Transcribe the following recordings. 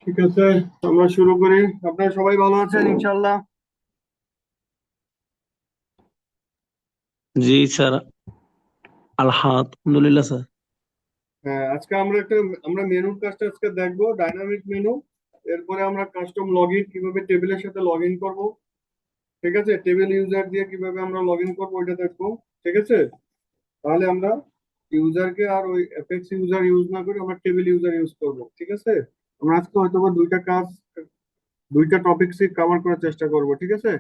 ঠিক আছে, আমরা শুরু করি। আপনারা সবাই ভালো আছেন ইনশাল্লাহ? জি স্যার। আলহামদুলিল্লাহ স্যার। হ্যাঁ, আজকে আমরা মেনুর কাজটা আজকে দেখবো, ডাইনামিক মেনু। এরপরে আমরা কাস্টম লগ ইন কিভাবে টেবিলের সাথে লগ ইন করবো। ঠিক আছে, টেবিল ইউজার দিয়ে কিভাবে আমরা লগ ইন করবো ওইটা দেখবো। ঠিক আছে, তাহলে আমরা ইউজারকে আর ওই অ্যাপেক্স ইউজার ইউজ না করে আমরা টেবিল ইউজার ইউজ করবো। ঠিক আছে, আমরা আজকে হয়তো বা দুইটা টপিকসই কভার করার চেষ্টা করব। ঠিক আছে,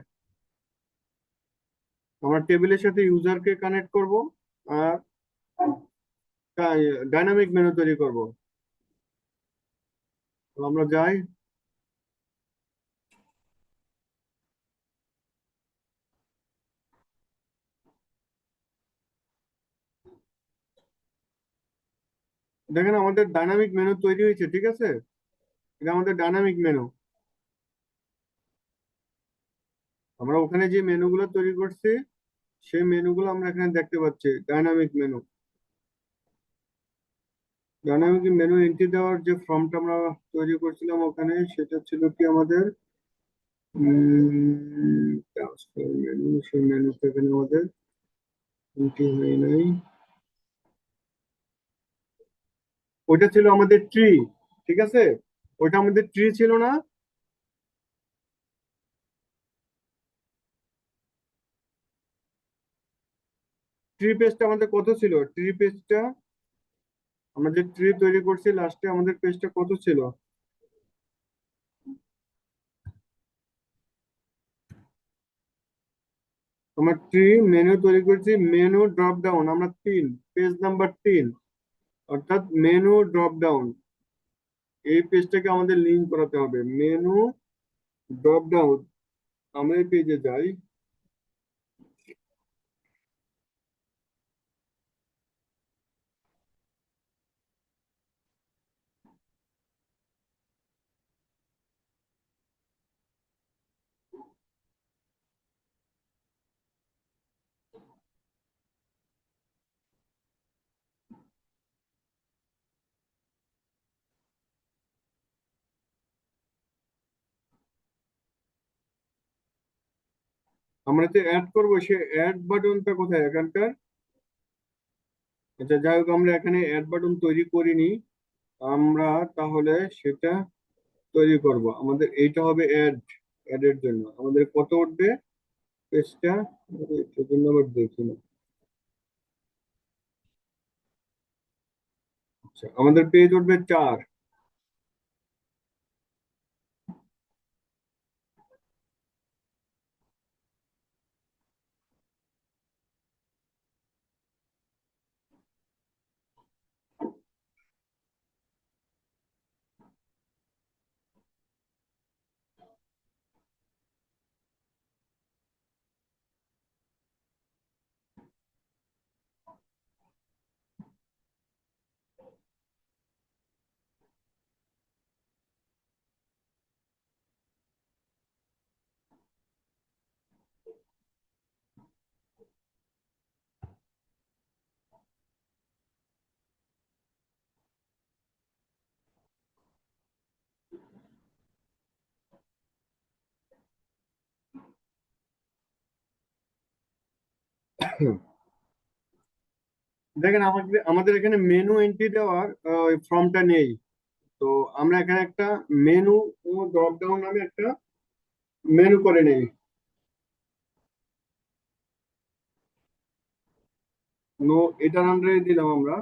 আমরা টেবিলের সাথে ইউজারকে কানেক্ট করব আর ডাইনামিক মেনু তৈরি করব। তো আমরা যাই। দেখেন, আমাদের ডাইনামিক মেনু তৈরি হয়েছে। ঠিক আছে, এটা আমাদের ডাইনামিক মেনু। আমরা ওখানে যে মেনুগুলো তৈরি করছি সেই মেনুগুলো আমরা এখানে দেখতে পাচ্ছি। Dynamic menu, dynamic menu entry দেওয়ার যে ফর্মটা আমরা তৈরি করছিলাম ওখানে, সেটা ছিল কি আমাদের ট্রান্সফার মেনু। সেই মেনুটা এখানে আমাদের এন্ট্রি হয় নাই। ওইটা ছিল আমাদের ট্রি। ঠিক আছে, ওইটা আমাদের ট্রি ছিল না। ট্রি পেজটা আমাদের কত ছিল? ট্রি পেজটা, আমরা যে ট্রি তৈরি করছি লাস্টে, আমাদের পেজটা কত ছিল? আমরা ট্রি মেনু তৈরি করছি, মেনু ড্রপ ডাউন আমরা তিন, পেজ নাম্বার তিন, অর্থাৎ মেনু ড্রপ ডাউন। এই পেজটাকে আমাদের লিঙ্ক করাতে হবে। মেনু ড্রপ ডাউন, আমরা এই পেজে যাই। আমরা যে অ্যাড করবো সে অ্যাড বাটনটা কোথায় এখানকার? আচ্ছা, যাই হোক, আমরা এখানে অ্যাড বাটন তৈরি করিনি। আমরা তাহলে সেটা তৈরি করব। আমাদের এইটা হবে অ্যাড। অ্যাড এর জন্য আমাদের কত উঠবে পেজটা? সেজন্য আবার দেখি না। আচ্ছা, আমাদের পেজ উঠবে চার। দেখেন, আমাদের এখানে মেনু এন্ট্রি দেওয়ার ফর্মটা নেই। তো আমরা এখানে একটা মেনু ও ড্রপ ডাউন নামে একটা মেনু করে নেই। নো, এটার আন্ডারে দিলাম আমরা।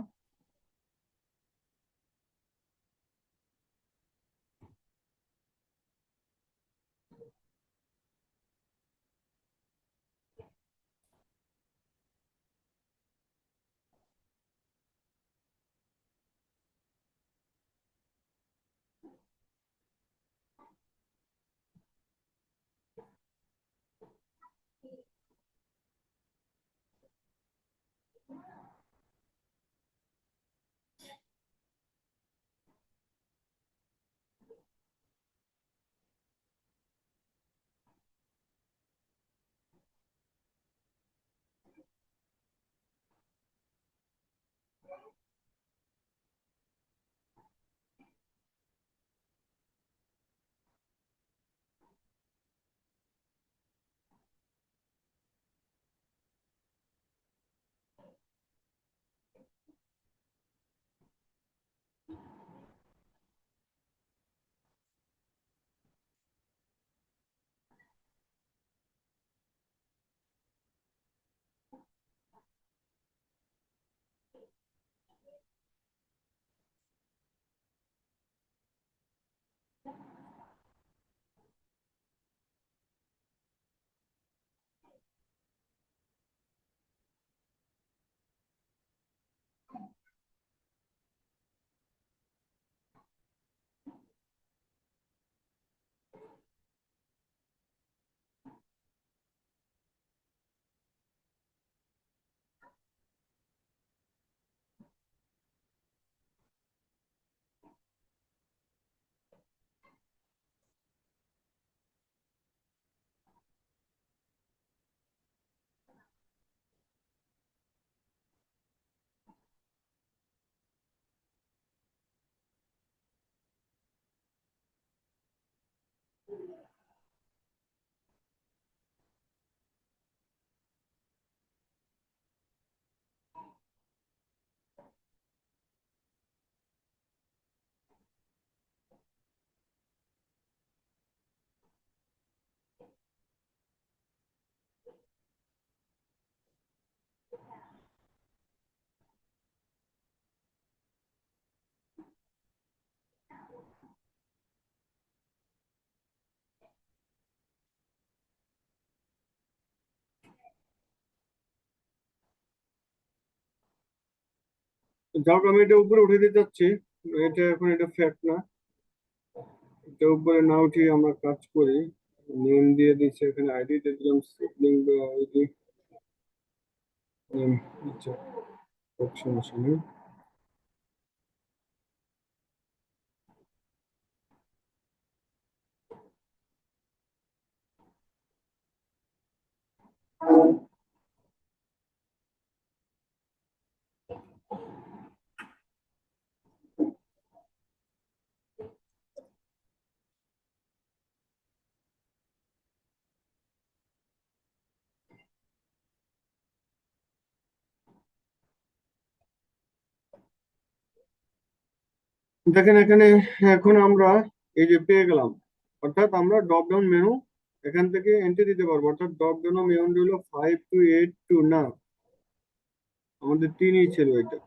যাও, আমি এটা উপরে উঠে দিতে চাচ্ছি। এটা এখন এটা ফ্যাক্ট না, এটা উপরে না উঠিয়ে আমরা কাজ করি। নেম দিয়ে দিচ্ছি, এখানে আইডি দিয়ে দিলাম, সিবলিং আইডি নেম। আচ্ছা, খুব সমস্যা নেই। দেখেন এখানে, এখন আমরা এই যে পেয়ে গেলাম, অর্থাৎ আমরা ড্রপ ডাউন মেনু এখান থেকে এন্ট্রি দিতে পারবো। অর্থাৎ ড্রপ ডাউন মেনু হলো 5282 না, আমাদের তিনই ছিল এটা।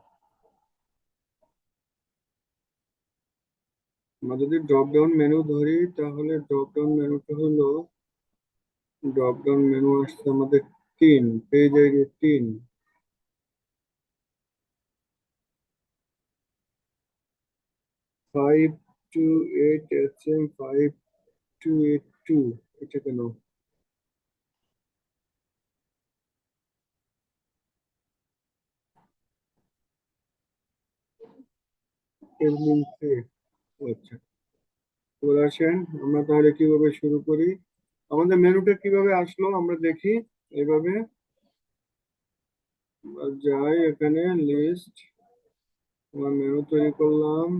আমরা যদি ড্রপ ডাউন মেনু ধরি তাহলে ড্রপ ডাউন মেনুটা হলো, ড্রপ ডাউন মেনু আসছে আমাদের তিন, পেজ আইডি তিন, 5288SM5282। এটা কেন এলমিন পে? আচ্ছা, চলে আসেন। আমরা তাহলে কিভাবে শুরু করি, আমাদের মেনুটা কিভাবে আসলো আমরা দেখি। এইভাবে যাই, এখানে লিস্ট, আমরা মেনু তৈরি করলাম।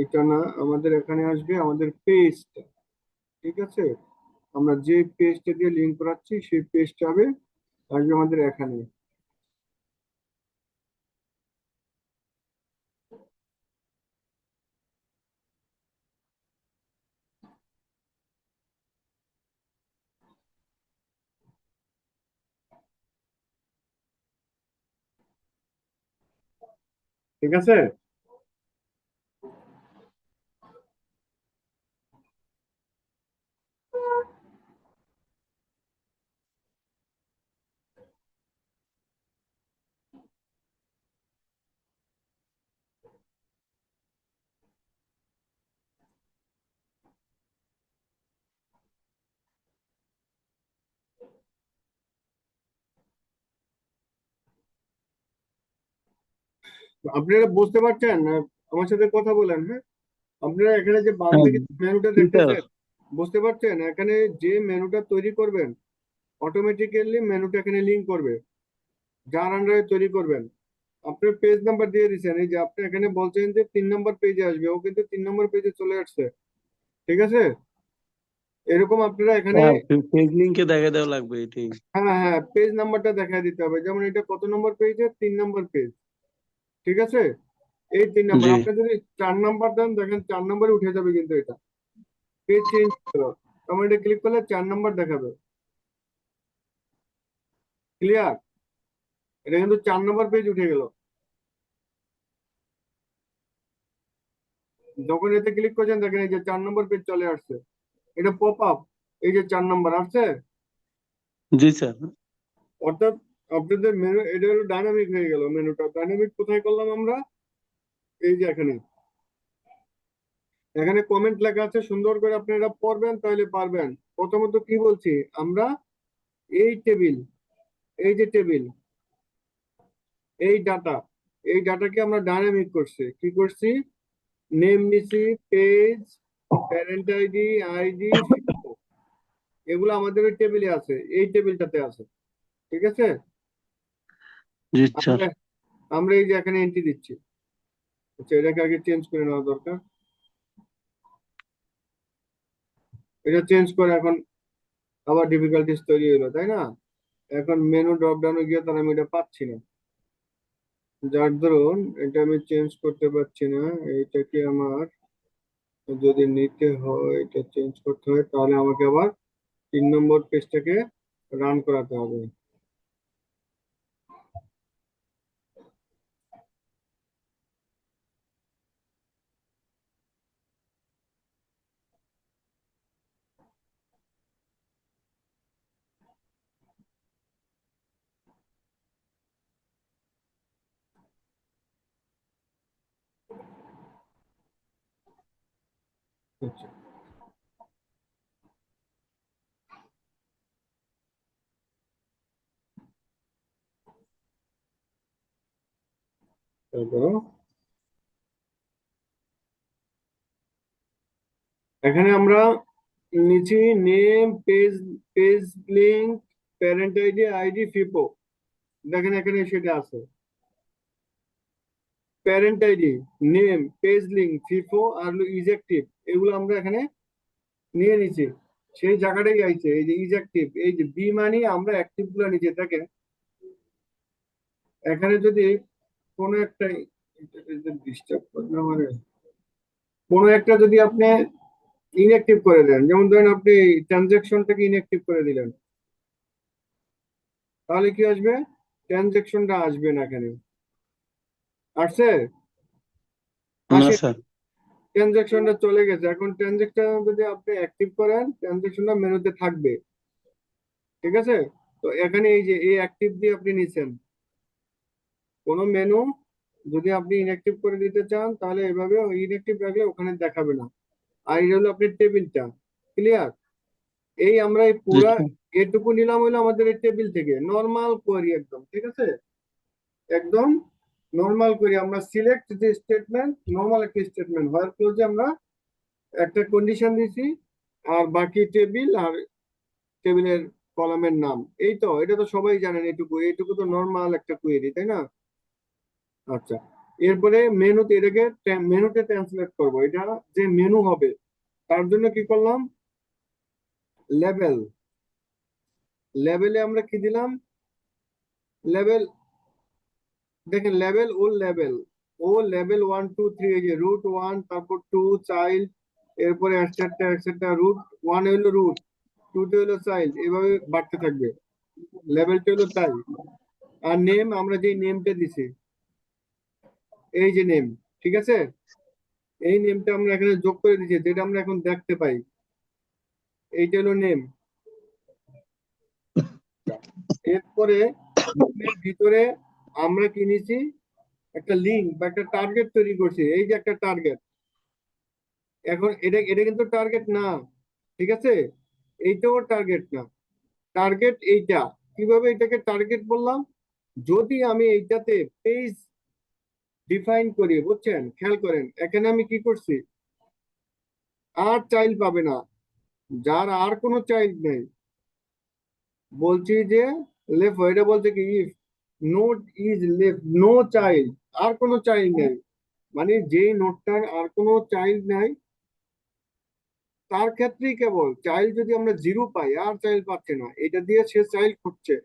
এটা না, আমাদের এখানে আসবে আমাদের পেজটা, ঠিক আছে? আমরা যে পেজটা দিয়ে লিঙ্ক করাচ্ছি সেই পেজটা হবে, আসবে আমাদের এখানে। ঠিক আছে, আপনারা বুঝতে পারছেন? আমার সাথে কথা বলেন, হ্যাঁ। আপনারা এখানে যে বাম হ্যাঁ, দিকে মেনুটা জি স্যার। দেখতেছেন, বুঝতে পারছেন? এখানে যে মেনুটা তৈরি করবেন, অটোমেটিক্যালি মেনুটা এখানে লিঙ্ক করবে, যার আন্ডারে তৈরি করবেন। আপনার পেজ নাম্বার দিয়ে দিচ্ছেন, এই যে আপনি এখানে বলছেন যে 3 নম্বর পেজে আসবে, ও কিন্তু 3 নম্বর পেজে চলে আসছে। ঠিক আছে, এরকম আপনারা এখানে, হ্যাঁ, পেজ লিঙ্কে দেখা দেওয়া লাগবে এটাই। হ্যাঁ হ্যাঁ, পেজ নাম্বারটা দেখায় দিতে হবে। যেমন এটা কত নম্বর পেজে, 3 নম্বর পেজ, ঠিক আছে? এই 3 নম্বর, জি। আপনি যদি 4 নম্বর দেন, দেখেন 4 নম্বরে উঠে যাবে, কিন্তু এটা পেজ চেঞ্জ করো, তখন এটা ক্লিক করলে 4 নম্বর দেখাবে। ক্লিয়ার? এটা কিন্তু 4 নম্বর পেজ উঠে গেল। যখন এতে ক্লিক করছেন দেখেন এই যে 4 নম্বর পেজ চলে আসছে, এটা পপ আপ, এই যে 4 নম্বর আসছে। জি স্যার। অর্থাৎ আপনাদের মেনু এটা হলো ডাইনামিক হয়ে গেল। মেনুটা ডাইনামিক কোথায় করলাম আমরা, এই যে এখানে, এখানে কমেন্ট লেখা আছে, সুন্দর করে আপনি এটা পড়বেন তাহলে পারবেন। প্রথমত কি বলছি আমরা, এই টেবিল, এই যে টেবিল, এই ডাটা, এই ডাটাকে আমরা ডাইনামিক করছি, কি করছি, নেম নিছি, পেজ, প্যারেন্ট আইডি, আইডি, এগুলো আমাদের ওই টেবিলে আছে, এই টেবিলটাতে আছে। ঠিক আছে, জি স্যার। আমরা আমরা এই যে এখানে এন্ট্রি দিচ্ছি। আচ্ছা, এটাকে আগে চেঞ্জ করে নেওয়া দরকার। এটা চেঞ্জ করে এখন আবার ডিফিকাল্টিস তৈরি হলো, তাই না? এখন মেনু ড্রপ ডাউনে গিয়ে তার আমি এটা পাচ্ছি না, যার দরুন এটা আমি চেঞ্জ করতে পারছি না। এইটাকে আমার যদি নিতে হয়, এটা চেঞ্জ করতে হয়, তাহলে আমাকে আবার 3 নম্বর পেজটাকে রান করাতে হবে। আচ্ছা, তারপর এখানে আমরা নিচে name, page, page link, parent ID, ID, FIFO. দেখেন এখানে সেটা আছে। Parent ID, name, page link, FIFO আর হলো ইজ অ্যাক্টিভ, এগুলো আমরা এখানে নিয়ে নিছি। সেই জায়গাটাই আইছে এই যে ইজ অ্যাক্টিভ, এই যে বি মানে আমরা অ্যাক্টিভ গুলো নিচে দেখেন। এখানে যদি কোনো একটা ডিস্টার্ব করে না মানে কোনো একটা যদি আপনি ইনঅ্যাক্টিভ করে দেন, যেমন ধরেন আপনি ট্রানজাকশনটাকে ইনঅ্যাক্টিভ করে দিলেন, তাহলে কি আসবে? ট্রানজাকশনটা আসবে না এখানে। আসছে? না আসে। স্যার। ট্রানজাকশনটা চলে গেছে। এখন ট্রানজাকশন যদি আপনি অ্যাক্টিভ করেন, ট্রানজাকশনটা মেনুতে থাকবে। ঠিক আছে? তো এখানে এই যে এই অ্যাক্টিভ দিয়ে আপনি নিছেন কোনো মেনু, যদি আপনি ইনঅ্যাক্টিভ করে দিতে চান তাহলে এভাবে ইনঅ্যাক্টিভ রাখলে ওখানে দেখাবে না। আর এটা হলো আপনার টেবিলটা। ক্লিয়ার? এই আমরা এই জি পুরা স্যার। এটুকু নিলাম হলো আমাদের এই টেবিল থেকে নর্মাল কোয়ারি একদম। ঠিক আছে? একদম নর্মাল কোয়ারি। আমরা সিলেক্ট যে স্টেটমেন্ট, নর্মাল একটা স্টেটমেন্ট হোয়ার ক্লোজে আমরা একটা কন্ডিশন দিছি, আর বাকি টেবিল আর টেবিলের কলামের নাম। এই তো, এটা তো সবাই জানেন। এটুকু এটুকু তো নর্মাল একটা কোয়েরি, তাই না? আচ্ছা, এরপরে মেনুতে এটাকে মেনুতে ট্রান্সলেট করব। এটা যে মেনু হবে তার জন্য কি করলাম? লেভেল। লেভেলে আমরা কি দিলাম? লেভেল। দেখেন লেভেল, ও লেভেল, ও লেভেল 1 2 3, এই যে রুট 1, তারপর 2 চাইল্ড, এরপরে এটসেট্রা এটসেট্রা। রুট 1 হলো রুট, 2 হলো চাইল্ড, এভাবে বাড়তে থাকবে। লেভেলটা হলো তাই। আর নেম, আমরা যে নেমটা দিছি, এই যে নেম, ঠিক আছে, এই নেমটা আমরা এখানে যোগ করে দিচ্ছি, যেটা আমরা এখন দেখতে পাই। এইটা হলো নেম। এরপরে নেমের ভিতরে আমরা কি নিছি? একটা লিঙ্ক বা একটা টার্গেট তৈরি করছি। এই যে একটা টার্গেট। এখন এটা এটা কিন্তু টার্গেট না। ঠিক আছে? এইটাও টার্গেট না। টার্গেট এইটা। কিভাবে এটাকে টার্গেট বললাম? যদি আমি এইটাতে পেজ ডিফাইন করি, বুঝছেন? খেয়াল করেন এখানে আমি কি করছি, আর চাইল্ড পাবে না, যার আর কোনো চাইল্ড নেই। বলছি যে লেফট, এটা বলছে কি if node is left no child, আর কোনো চাইল্ড নেই, মানে যে নোটটার আর কোনো চাইল্ড নাই তার ক্ষেত্রেই কেবল চাইল্ড যদি আমরা জিরো পাই, আর চাইল্ড পাচ্ছে না, এটা দিয়ে সে চাইল্ড খুঁজছে।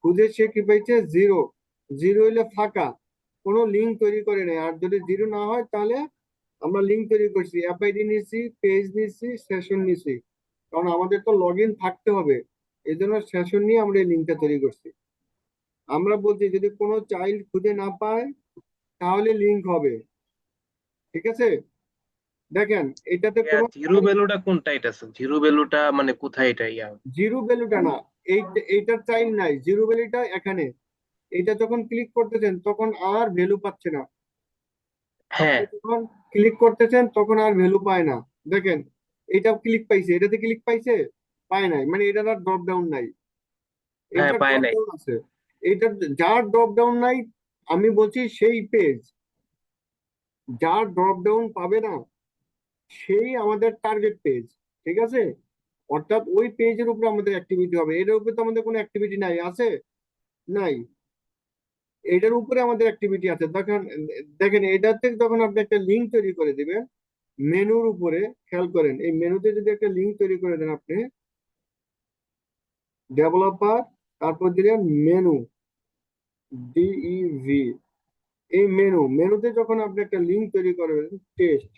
খুঁজে সে কি পাইছে? জিরো। জিরো হইলে ফাঁকা, কোনো লিঙ্ক তৈরি করে নেই। আর যদি জিরো না হয় তাহলে আমরা লিঙ্ক তৈরি করছি, অ্যাপআইডি নিছি, পেজ নিছি, সেশন নিছি। কারণ আমাদের তো লগ ইন থাকতে হবে, এই জন্য সেশন নিয়ে আমরা এই লিঙ্কটা তৈরি করছি। আমরা বলছি যদি কোনো চাইল্ড খুঁজে না পায় তাহলে লিঙ্ক হবে। ঠিক আছে? দেখেন এটাতে কোনো জিরো ভ্যালুটা কোনটা? এটা জিরো ভ্যালুটা মানে কোথায় এটা ইয়া? জিরো ভ্যালুটা না, এই এইটার চাইল্ড নাই। জিরো ভ্যালুটা এখানে। এটা যখন ক্লিক করতেছেন তখন আর ভ্যালু পাচ্ছে না। হ্যাঁ, আপনি যখন ক্লিক করতেছেন তখন আর ভ্যালু পায় না। দেখেন এটা ক্লিক পাইছে, এটাতে ক্লিক পাইছে, পায় নাই, মানে এটার আর ড্রপ ডাউন নাই। হ্যাঁ, এটা পায় ড্রপ নাই। ডাউন আছে। এটা যার ড্রপ ডাউন নাই, আমি বলছি সেই পেজ, যার ড্রপ ডাউন পাবে না সেই আমাদের টার্গেট পেজ। ঠিক আছে? অর্থাৎ ওই পেজের উপরে আমাদের অ্যাক্টিভিটি হবে। এর উপরে তো আমাদের কোনো অ্যাক্টিভিটি নাই, আছে? নাই। এটার উপরে আমাদের অ্যাক্টিভিটি আছে। দেখেন, দেখেন এটাতে যখন আপনি একটা লিঙ্ক তৈরি করে দিবেন মেনুর উপরে, খেয়াল করেন এই মেনুতে যদি একটা লিঙ্ক তৈরি করে দেন আপনি, ডেভেলপার, তারপর দিলেন মেনু, ডিইভি, এই মেনুতে যখন আপনি একটা লিঙ্ক তৈরি করবেন, টেস্ট,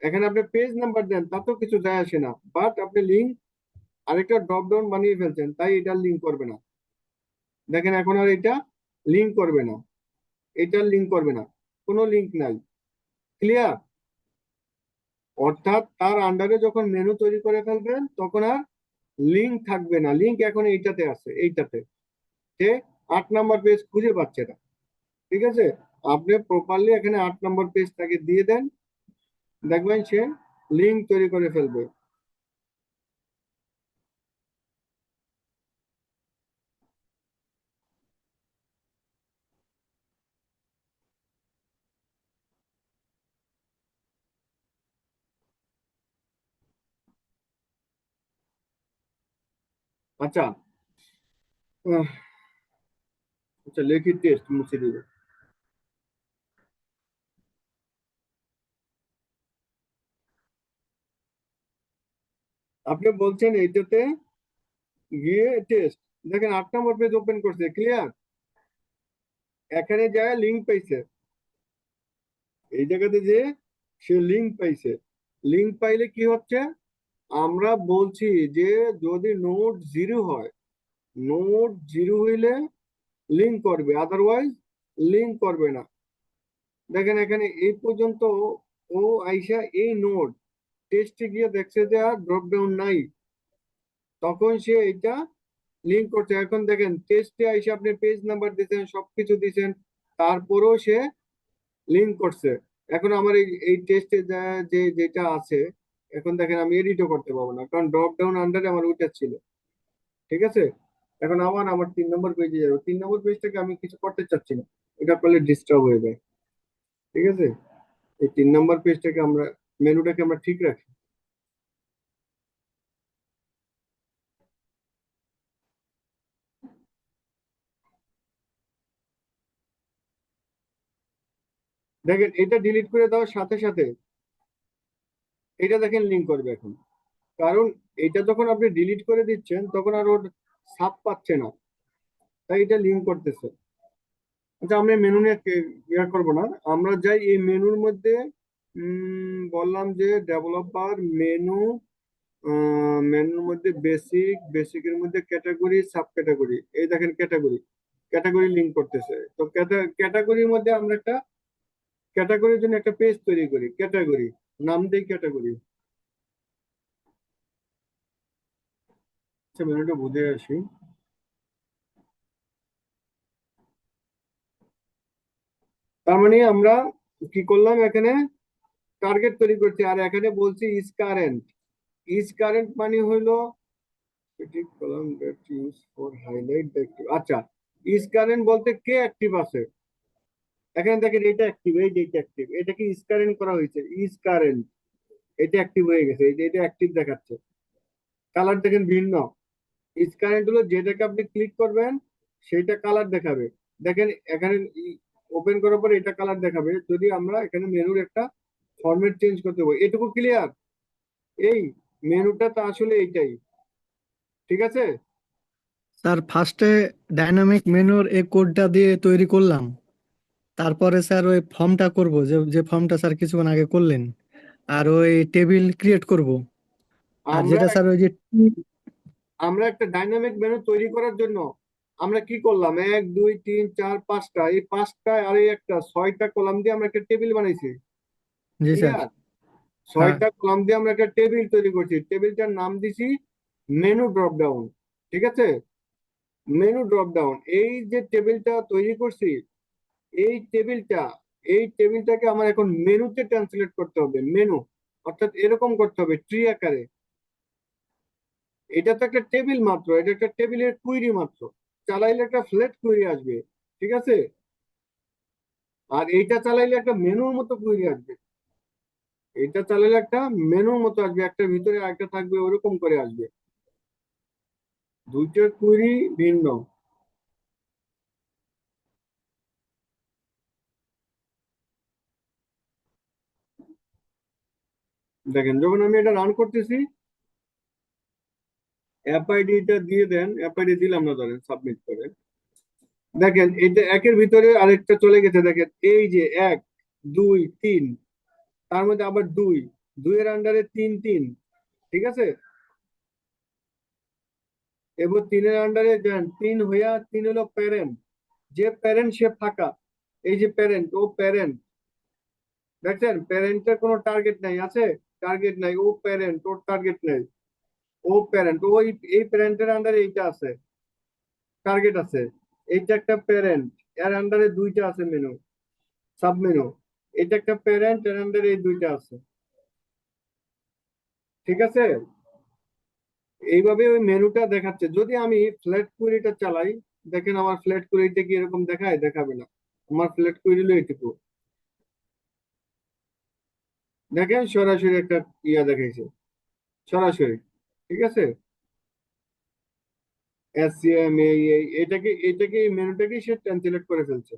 এখানে আপনি পেজ নাম্বার দেন তাতেও কিছু যায় আসে না, বাট আপনি লিঙ্ক আরেকটা ড্রপ ডাউন বানিয়ে ফেলছেন, তাই এটা লিঙ্ক করবে না। দেখেন এখন আর এটা লিঙ্ক করবে না, এটা লিঙ্ক করবে না, কোনো লিঙ্ক নাই। ক্লিয়ার? অর্থাৎ তার আন্ডারে যখন মেনু তৈরি করে ফেলবেন তখন আর লিঙ্ক থাকবে না। লিঙ্ক এখন এইটাতে আছে, এইটাতে। সে 8 নম্বর পেজ খুঁজে পাচ্ছে না। ঠিক আছে? আপনি প্রপারলি এখানে 8 নম্বর পেজ তাকে দিয়ে দেন, দেখবেন সে লিঙ্ক তৈরি করে ফেলবে। আচ্ছা, আহ, আচ্ছা লিখিত টেস্ট মুছে দিবে। আপনি বলছেন এইটাতে গিয়ে টেস্ট, দেখেন 8 নম্বর পেজ ওপেন করছে, ক্লিয়ার। এখানে যায় লিঙ্ক পাইছে, এই জায়গাতে যে সে লিঙ্ক পাইছে। লিঙ্ক পাইলে কি হচ্ছে, আমরা বলছি যে যদি নোড 0 হয়, নোড 0 হইলে লিঙ্ক করবে, আদারওয়াইজ লিঙ্ক করবে না। দেখেন এখানে এই পর্যন্ত ও আইসা এই নোড টেস্টে গিয়ে দেখছে যে আর ড্রপ ডাউন নাই, তখন সে এটা লিঙ্ক করছে। এখন দেখেন টেস্টে আইসা আপনি পেজ নাম্বার দিয়েছেন, সবকিছু দিয়েছেন, তারপরেও সে লিঙ্ক করছে। এখন আমার এই টেস্টে যেটা আছে, এখন দেখেন আমি এডিটও করতে পারবো না, কারণ ড্রপ ডাউন আন্ডারে আমার ওইটা ছিল। ঠিক আছে, এখন আবার আমার 3 নম্বর পেজে যাবো, 3 নম্বর পেজটাকে আমি কিছু করতে চাচ্ছি না, এটা করলে ডিস্টার্ব হয়ে যায়। ঠিক আছে, এই 3 নম্বর পেজটাকে আমরা, মেনুটাকে আমরা ঠিক রাখি। দেখেন এটা ডিলিট করে দেওয়ার সাথে সাথে এটা দেখেন লিঙ্ক করবে এখন, কারণ এটা যখন আপনি ডিলিট করে দিচ্ছেন তখন আর ওর ছাপ পাচ্ছে না, তাই এটা লিঙ্ক করতেছে। আচ্ছা আমরা মেনু নিয়ে ইয়ে করবো না, আমরা যাই এই মেনুর মধ্যে। বললাম যে ডেভেলপার মেনু, মেনুর মধ্যে বেসিক, বেসিকের মধ্যে ক্যাটাগরি, সাব ক্যাটাগরি, এই দেখেন ক্যাটাগরি, ক্যাটাগরি লিঙ্ক করতেছে। তো ক্যাটাগরির মধ্যে আমরা একটা ক্যাটাগরির জন্য একটা পেজ তৈরি করি, ক্যাটাগরি নাম দেই ক্যাটাগরি। আচ্ছা মেনুটা বুঝে আসি। তার মানে আমরা কি করলাম, এখানে টার্গেট তৈরি করছি, আর এখানে বলছি ইজ কারেন্ট। ইজ কারেন্ট মানে হইলো এটি column that use for highlight the active. আচ্ছা, ইজ কারেন্ট বলতে কে অ্যাক্টিভ আছে। এখানে দেখেন এটা অ্যাক্টিভ, এই যে এটা অ্যাক্টিভ, এটাকে ইজ কারেন্ট করা হয়েছে, ইজ কারেন্ট, এটা অ্যাক্টিভ হয়ে গেছে, এই যে এটা অ্যাক্টিভ দেখাচ্ছে। কালার দেখেন ভিন্ন। ইজ কারেন্ট হলো যেটাকে আপনি ক্লিক করবেন সেটা কালার দেখাবে। দেখেন এখানে ওপেন করার পরে এটা কালার দেখাবে, যদি আমরা এখানে মেনুর একটা ফরম্যাট চেঞ্জ করতে পারি। এটুকু ক্লিয়ার, এই মেনুটা তো আসলে এইটাই। ঠিক আছে, স্যার ফার্স্টে ডাইনামিক মেনুর এই কোডটা দিয়ে তৈরি করলাম, তারপরে স্যার ওই ফর্মটা করব, যে যে ফর্মটা স্যার কিছুক্ষণ আগে করলেন, আর ওই টেবিল ক্রিয়েট করব। আর আমরা যেটা স্যার ওই যে আমরা একটা ডাইনামিক মেনু তৈরি করার জন্য আমরা কি করলাম, 1 2 3 4 5টা, এই 5টা আর এই একটা 6টা কলাম দিয়ে আমরা একটা টেবিল বানাইছি। জি স্যার। ক্লিয়ার, হ্যাঁ। 6টা কলাম দিয়ে আমরা একটা টেবিল তৈরি করছি, টেবিলটার নাম দিছি মেনু ড্রপ ডাউন। ঠিক আছে, মেনু ড্রপ ডাউন, এই যে টেবিলটা তৈরি করছি, এই টেবিলটা এই টেবিলটাকে আমার এখন মেনুতে ট্রান্সলেট করতে হবে। মেনু অর্থাৎ এরকম করতে হবে ট্রি আকারে। এটা তো একটা টেবিল মাত্র, এটা একটা টেবিলের কুইরি মাত্র, চালাইলে একটা ফ্ল্যাট কুইরি আসবে। ঠিক আছে, আর এইটা চালাইলে একটা মেনুর মতো কুইরি আসবে, এটা চালাইলে একটা মেনুর মতো আসবে, একটা ভিতরে একটা থাকবে, ওরকম করে আসবে। দুইটার কুইরি ভিন্ন। দেখেন যখন আমি এটা রান করতেছি, অ্যাপ আইডিটা দিয়ে দেন, অ্যাপ আইডি দিলাম না, ধরেন সাবমিট করে দেখেন এটা একের ভিতরে আরেকটা চলে গেছে। দেখেন এই যে 1 2 3, তার মধ্যে আবার দুই, দুইয়ের আন্ডারে 3 3। ঠিক আছে, এবার 3-এর আন্ডারে যান, 3 হইয়া 3 হলো প্যারেন্ট, যে প্যারেন্ট সে ফাঁকা, এই যে প্যারেন্ট, ও প্যারেন্ট। দেখছেন প্যারেন্টের কোনো টার্গেট নাই, আছে টার্গেট নাই, ও প্যারেন্ট, ওর টার্গেট নাই। ও প্যারেন্ট, ও এই প্যারেন্টের আন্ডারে এইটা আছে, টার্গেট আছে। এইটা একটা প্যারেন্ট, এর আন্ডারে দুইটা আছে মেনু, সাব মেনু। এটা একটা প্যারেন্ট, এর আন্ডারে এই দুইটা আছে। ঠিক আছে, এইভাবে ওই মেনুটা দেখাচ্ছে। যদি আমি ফ্ল্যাট কুইরিটা চালাই, দেখেন আমার ফ্ল্যাট কুইরিতে কি এরকম দেখায়, দেখাবে না। আমার ফ্ল্যাট কুইরি হলো এইটুকু, দেখেন সরাসরি একটা ইয়া দেখাইছে, সরাসরি। ঠিক আছে, এসসিএম এই এটাকে এই মেনুটাকে সে ট্রান্সলেট করে ফেলছে।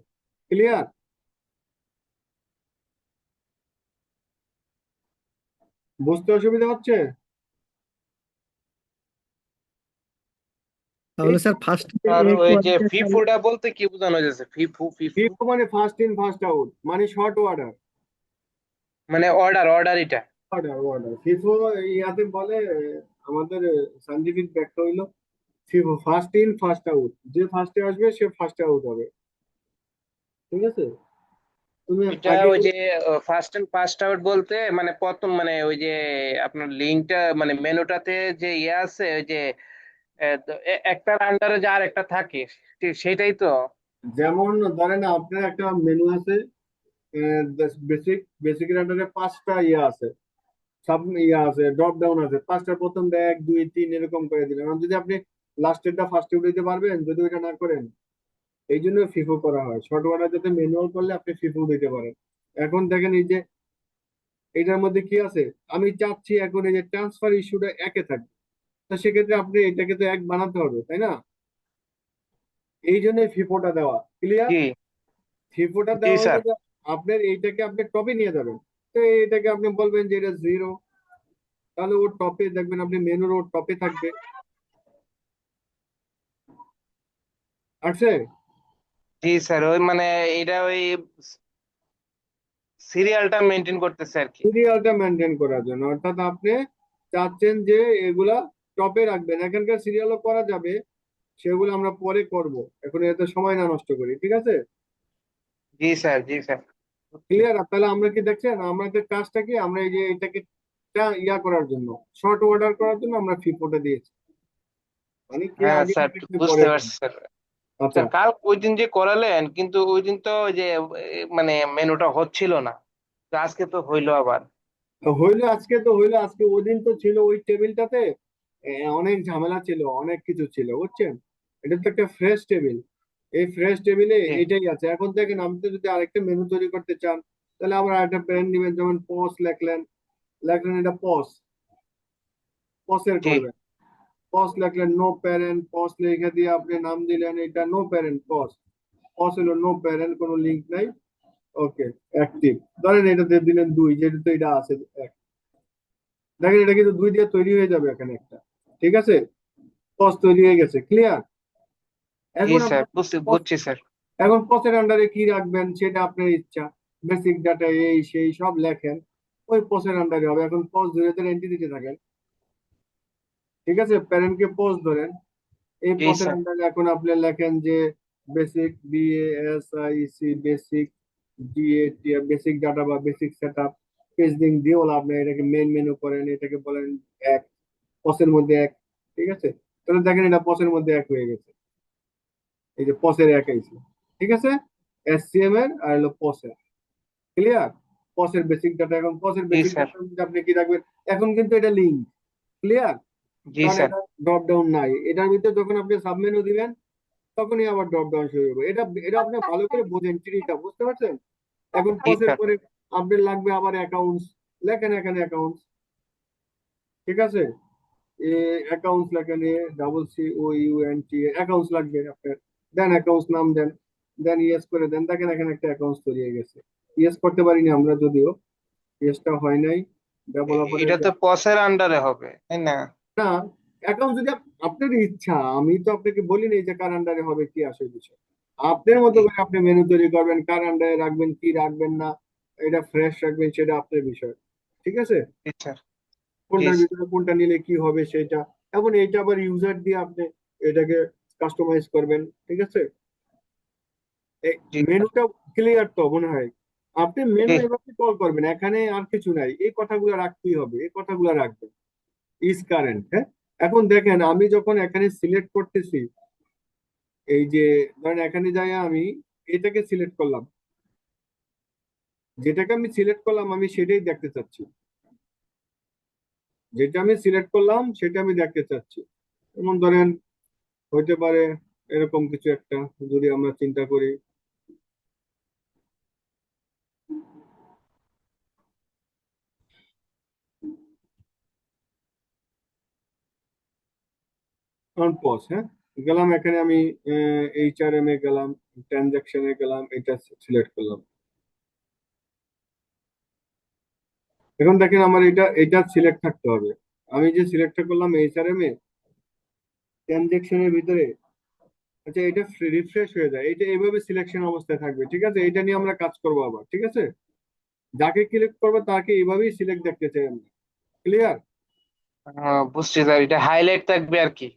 ক্লিয়ার? বুঝতে অসুবিধা হচ্ছে? এই তাহলে স্যার ফার্স্টে আর এই ওই যে কোয়ালিটি চালু। ফিফুটা বলতে কি বোঝানো যাচ্ছে? ফিফু ফিফু ফিফো মানে ফার্স্ট ইন ফার্স্ট আউট, মানে শর্ট অর্ডার। মানে অর্ডার এটা। অর্ডার অর্ডার ফিফো ইয়াতে বলে, আমাদের সায়েন্টিফিক ব্যাখ্যা হইলো FIFO first in first out, যে ফার্স্টে আসবে সে ফার্স্টে আউট হবে। ঠিক আছে, তুমি এটা আগে ওই যে ফার্স্ট এন্ড ফার্স্ট আউট বলতে মানে প্রথম মানে ওই যে আপনার লিঙ্কটা মানে মেনুটাতে যে ইয়ে আছে ওই যে একটার আন্ডারে যে আর একটা থাকে সেটাই তো। যেমন ধরেন আপনার একটা মেনু আছে, বেসিকের আন্ডারে পাঁচটা ইয়ে আছে, সাব ইয়ে আছে, ড্রপ ডাউন আছে পাঁচটা, প্রথম এক দুই তিন এরকম করে দিলেন। আর যদি আপনি লাস্টেরটা ফার্স্টে উঠাইতে পারবেন, যদি ওইটা না করেন, এই জন্য ফিফো করা হয়। শর্ট অর্ডার যাতে ম্যানুয়াল করলে আপনি ফিফো দিতে পারেন। এখন দেখেন এই যে এটার মধ্যে কি আছে, আমি চাচ্ছি এখন এই যে ট্রান্সফার ইস্যুটা একে থাকবে, তো সেক্ষেত্রে আপনি এটাকে তো এক বানাতে হবে, তাই না? এই জন্য ফিফোটা দেওয়া। ক্লিয়ার? জি ফিফোটা জি দেওয়া হলো স্যার। যে আপনার এইটাকে আপনি টপে নিয়ে যাবেন। তো এইটাকে আপনি বলবেন যে এটা জিরো, তাহলে ওর টপে দেখবেন আপনি মেনুর ওর টপে থাকবে। আছে, জি স্যার ওই মানে এটা ওই সিরিয়ালটা মেনটেন করতেছে আর কি। সিরিয়ালটা মেনটেন করার জন্য, অর্থাৎ আপনি চাচ্ছেন যে এগুলা টপে রাখবেন। এখানকার সিরিয়ালও করা যাবে, সেগুলো আমরা পরে করব, এখন এতে সময় না নষ্ট করি। ঠিক আছে, জি স্যার জি স্যার। ক্লিয়ার? তাহলে আমরা কি দেখছেন, আমাদের কাজটা কি, আমরা এই যে এটাকে ইয়া করার জন্য, শর্ট অর্ডার করার জন্য আমরা ফিফোটা দিয়েছি, মানে কি হ্যাঁ আগে স্যার হবে কি পরে বুঝতে হবে। পারছি স্যার। আচ্ছা, স্যার কাল ওই দিন যে করালেন কিন্তু ওই দিন তো ওই যে মানে মেনুটা হচ্ছিল না, তো আজকে তো হইলো আবার। তো হইলো আজকে, তো হইলো আজকে, ওই দিন তো ছিল ওই টেবিলটাতে অনেক ঝামেলা ছিল, অনেক কিছু ছিল, বুঝছেন? এটা তো একটা ফ্রেশ টেবিল, এই ফ্রেশ টেবিলে জি এটাই আছে। এখন দেখেন আপনি যদি আরেকটা মেনু তৈরি করতে চান, তাহলে আবার আরেকটা ব্র্যান্ড নেবেন, যেমন পস লেখলেন, লেখলেন এটা পস, পসের জি করবেন। পস লেখলেন, নো প্যারেন্ট, পস লিখে দিয়ে আপনি নাম দিলেন এটা নো প্যারেন্ট পস। পস হলো নো প্যারেন্ট, কোনো লিঙ্ক নাই। ওকে, অ্যাক্টিভ, ধরেন এটা দিয়ে দিলেন দুই, যেহেতু তো এটা আছে এক। দেখেন এটা কিন্তু দুই দিয়ে তৈরি হয়ে যাবে এখানে একটা। ঠিক আছে, পস তৈরি হয়ে গেছে। ক্লিয়ার? জি এখন স্যার আপনার বুঝছি স্যার। এখন পসের আন্ডারে কি রাখবেন সেটা আপনার ইচ্ছা, বেসিক ডাটা এই সেই সব লেখেন, ওই পসের আন্ডারে হবে। এখন পস ধরে ধরে এন্টিটিতে থাকেন। ঠিক আছে, প্যারেন্টকে পস ধরেন, এই জি পসের স্যার আন্ডারে এখন আপনি লেখেন যে basic, BASIC, basic, basic data বা বেসিক সেট আপ। পেজিং দিয়েও লাভ নেই, এটাকে মেন মেনু করেন, এটাকে বলেন এক, পসের মধ্যে এক। ঠিক আছে, তাহলে দেখেন এটা পসের মধ্যে এক হয়ে গেছে, এই যে পসের এক আইছে। ঠিক আছে, SCM এর আর হলো পসের। ক্লিয়ার? পসের বেসিক ডাটা, এখন পসের জি বেসিক স্যার ডাটার মধ্যে আপনি কি রাখবেন, এখন কিন্তু এটা লিঙ্ক। ক্লিয়ার? জি কারণ স্যার এটা ড্রপ ডাউন নাই, এটার ভিতরে যখন আপনি সাবমেনু দিবেন তখনই আবার ড্রপ ডাউন শুরু হবে। এটা এটা আপনি ভালো করে বোঝেন, ট্রিটা বুঝতে পারছেন? এখন জি পসের স্যার পরে আপনার লাগবে আবার অ্যাকাউন্টস, লেখেন এখানে অ্যাকাউন্টস। ঠিক আছে, অ্যাকাউন্টস লেখেন, ACCOUNT, অ্যাকাউন্টস লাগবে আপনার, দেন অ্যাকাউন্টস নাম দেন, দেন ইয়েস করে দেন। দেখেন এখানে একটা অ্যাকাউন্টস তৈরি হয়ে গেছে। ইয়েস করতে পারিনি আমরা, যদিও ইয়েসটা হয় নাই ডেভেলপারের। এটা তো পসের আন্ডারে হবে তাই না? না, অ্যাকাউন্ট যদি আপনার ইচ্ছা, আমি তো আপনাকে বলি নাই যে কার আন্ডারে হবে কি আসে বিষয়। আপনার মতো জি করে আপনি মেনু তৈরি করবেন, কার আন্ডারে রাখবেন কি রাখবেন না, এটা ফ্রেশ রাখবেন সেটা আপনার বিষয়। ঠিক আছে, জি স্যার জি কোনটার ভিতরে কোনটা নিলে কি হবে সেটা। এখন এইটা আবার ইউজার দিয়ে আপনি এটাকে কাস্টমাইজ করবেন। ঠিক আছে, এই জি স্যার মেনুটা ক্লিয়ার তো মনে হয়? আপনি মেনু জি এভাবে কল করবেন, এখানে আর কিছু নাই, এই কথাগুলো রাখতেই হবে, এই কথাগুলো রাখবেন। ইজ কারেন্ট, হ্যাঁ। এখন দেখেন আমি যখন এখানে সিলেক্ট করতেছি, এই যে ধরেন এখানে যাই আমি এটাকে সিলেক্ট করলাম, যেটাকে আমি সিলেক্ট করলাম আমি সেটাই দেখতে চাচ্ছি। যেটা আমি সিলেক্ট করলাম সেটা আমি দেখতে চাচ্ছি। যেমন ধরেন হইতে পারে এরকম কিছু একটা, যদি আমরা চিন্তা করি। পজ, হ্যাঁ, গেলাম এখানে আমি HRM এ গেলাম, ট্রানজাকশনে গেলাম, এটা সিলেক্ট করলাম। এখন দেখেন আমার এটা সিলেক্ট থাকতে হবে। আমি যে সিলেক্টটা করলাম HRM এ ট্রানজাকশনের ভিতরে, আচ্ছা এটা রিফ্রেশ হয়ে যায়, এটা এইভাবে সিলেকশন অবস্থায় থাকবে, ঠিক আছে? এটা নিয়ে আমরা কাজ করবো আবার, ঠিক আছে? যাকে ক্লিক করবো তাকে এইভাবেই সিলেক্ট দেখতে চাই আমরা। ক্লিয়ার? বুঝছি স্যার, এটা হাইলাইট থাকবে আর কি।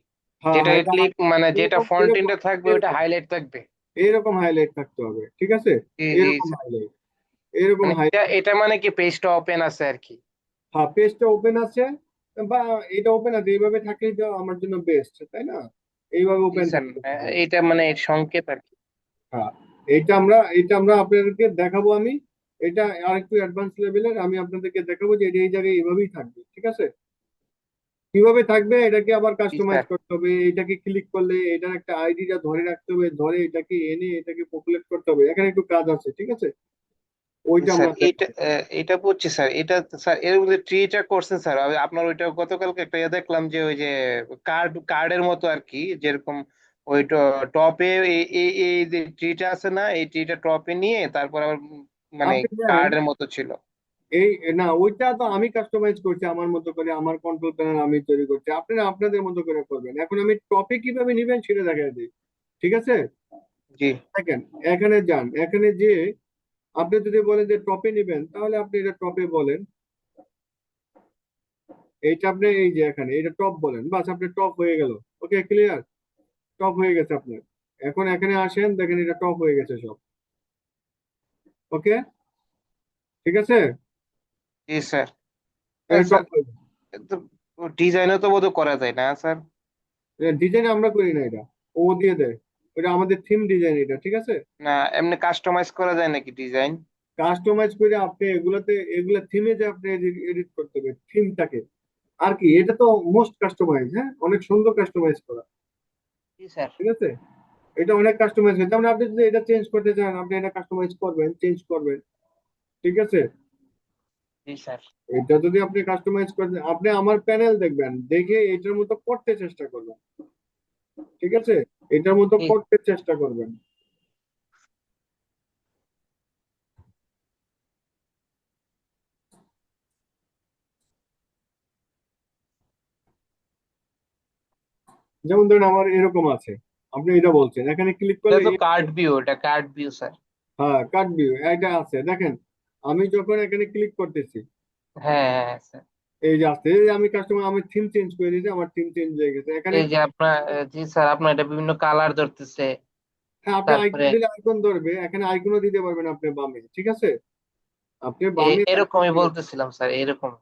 হ্যাঁ যেটা হ্যাঁ, এটা ক্লিক মানে যেটা এরকম এরকম ফন্টেন্টে থাকবে ওটা এরকম হাইলাইট থাকবে। এইরকম হাইলাইট থাকতে হবে, ঠিক আছে? জি জি এরকম স্যার। হাইলাইট, এরকম মানে এটা হাইলাইট। এটা মানে কি পেজটা ওপেন আছে আর কি। হ্যাঁ, পেজটা ওপেন আছে, বা এটা ওপেন আছে, এইভাবে থাকলেই তো আমার জন্য বেস্ট, তাই না? এইভাবে জি ওপেন স্যার, থাকতে হবে। এটা মানে এর সংকেত আর কি। হ্যাঁ, এটা আমরা আপনাদেরকে দেখাবো আমি। এটা আরেকটু অ্যাডভান্স লেভেলের, আমি আপনাদেরকে দেখাবো যে এটা এই জায়গায় এইভাবেই থাকবে, ঠিক আছে? কিভাবে থাকবে এটাকে আবার জি কাস্টমাইজ স্যার। করতে হবে, এটাকে ক্লিক করলে এটার একটা আইডিটা ধরে রাখতে হবে, ধরে এটাকে এনে এটাকে পপুলেট করতে হবে, এখানে একটু কাজ আছে, ঠিক আছে? জি ওইটা স্যার, আমরা এটা দেখাবো। এটা বুঝছি স্যার। এটা স্যার এর মধ্যে ট্রিটা করছেন স্যার। আপনার ওইটা গতকালকে একটা ইয়ে দেখলাম যে ওই যে কার্ডের মতো আর কি, যেরকম ওই টপে এই এই এই যে ট্রিটা আছে না, এই ট্রিটা টপে নিয়ে তারপর আবার মানে আপনি জানেন, কার্ডের মতো ছিল। এই না, ওইটা তো আমি কাস্টমাইজ করছি আমার মতো করে, আমার কন্ট্রোল প্যানেল আমি তৈরি করছি, আপনারা আপনাদের মতো করে করবেন। এখন আমি টপিক কিভাবে নিবেন সেটা দেখাই দিই, ঠিক আছে? জি দেখেন, এখানে যান, এখানে যে আপনি যদি বলেন যে টপে নিবেন, তাহলে আপনি এটা টপে বলেন। এইটা আপনি এই যে এখানে এটা টপ বলেন, বাস আপনি টপ হয়ে গেল। ওকে, ক্লিয়ার? টপ হয়ে গেছে আপনার। এখন এখানে আসেন, দেখেন এটা টপ হয়ে গেছে সব। ওকে, ঠিক আছে? জি স্যার। এটা স্যার টপ হয়ে গেছে। ডিজাইনও তো বোধহয় করা যায় না স্যার? ডিজাইন আমরা করি না, এটা ও দিয়ে দেয়। ওটা আমাদের থিম ডিজাইন এটা, ঠিক আছে? না, এমনি কাস্টমাইজ করা যায় নাকি ডিজাইন? কাস্টমাইজ করে আপনি এগুলা থিমে যে আপনি এডিট করতে হবে থিমটাকে, আর কি, এটা তো মোস্ট কাস্টমাইজ, হ্যাঁ, অনেক সুন্দর কাস্টমাইজ করা, জি স্যার। ঠিক আছে? এটা অনেক কাস্টমাইজ হয়, যেমন আপনি যদি এটা চেঞ্জ করতে চান, আপনি এটা কাস্টমাইজ করবেন, চেঞ্জ করবেন, ঠিক আছে? জি স্যার। এটা যদি আপনি কাস্টমাইজ করেন, আপনি আমার প্যানেল দেখবেন, দেখে এটার মতো করতে চেষ্টা করবেন, ঠিক আছে? এটার মতো জি করতে চেষ্টা করবেন। যেমন ধরুন আমার এরকম আছে, আপনি এটা বলছেন, এখানে ক্লিক এটা করলে তো কার্ড ভিউ, এটা কার্ড ভিউ স্যার। হ্যাঁ, কাট ভিউ এটা আছে, দেখেন আমি যখন এখানে ক্লিক করতেছি, হ্যাঁ হ্যাঁ স্যার। এই যে আসছে, এই যে আমি কাস্টমার, আমি থিম চেঞ্জ করে দিয়েছি, আমার থিম চেঞ্জ হয়ে গেছে এখানে। এই যে আপনার জি স্যার, আপনার এটা বিভিন্ন কালার ধরতেছে। হ্যাঁ, আপনি আইকন তারপরে দিলে আইকন ধরবে, এখানে আইকনও দিতে পারবেন আপনি বামে, ঠিক আছে? আপনি বামে icon এরকমই দিবেন, বলতেছিলাম স্যার, এরকম।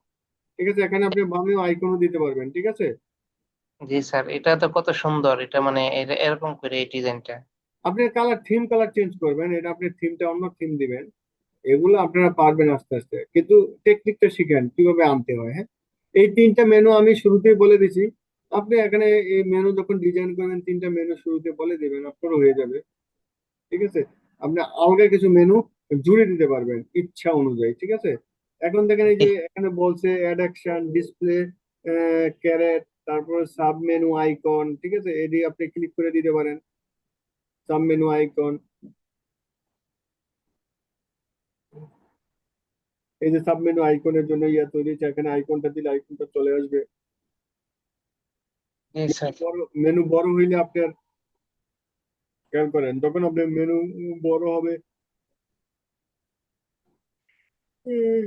ঠিক আছে? এখানে আপনি বামেও আইকনও দিতে পারবেন, ঠিক আছে? জি স্যার, এটা তো কত সুন্দর, এটা মানে এরকম করে এই ডিজাইনটা। আপনি কালার চেঞ্জ করবেন, এটা আপনি থিমটা অন্য থিম দিবেন। এগুলো আপনারা পারবেন আস্তে আস্তে, কিন্তু টেকনিকটা শিখেন কিভাবে আনতে হয়, হ্যাঁ? এই তিনটা মেনু আমি শুরুতেই বলে দিছি। আপনি এখানে এই মেনু যখন ডিজাইন করবেন, তিনটা মেনু শুরুতে বলে দিবেন, আপনার হয়ে যাবে, ঠিক আছে? আপনি আলগা কিছু মেনু জুড়ে দিতে পারবেন ইচ্ছা অনুযায়ী, ঠিক আছে? এখন দেখেন এই জি যে এখানে বলছে অ্যাড অ্যাকশন ডিসপ্লে, ক্যারেট, তারপরে সাব মেনু আইকন, ঠিক আছে? এটি আপনি ক্লিক করে দিতে পারেন, সাব মেনু আইকন। এই যে সাব মেনু আইকনের জন্য ইয়া তৈরি হয়েছে, এখানে আইকনটা দিলে আইকনটা চলে আসবে। জি স্যার। মেনু বড় হইলে আপনার খেয়াল করেন, তখন আপনার মেনু বড় হবে। উম,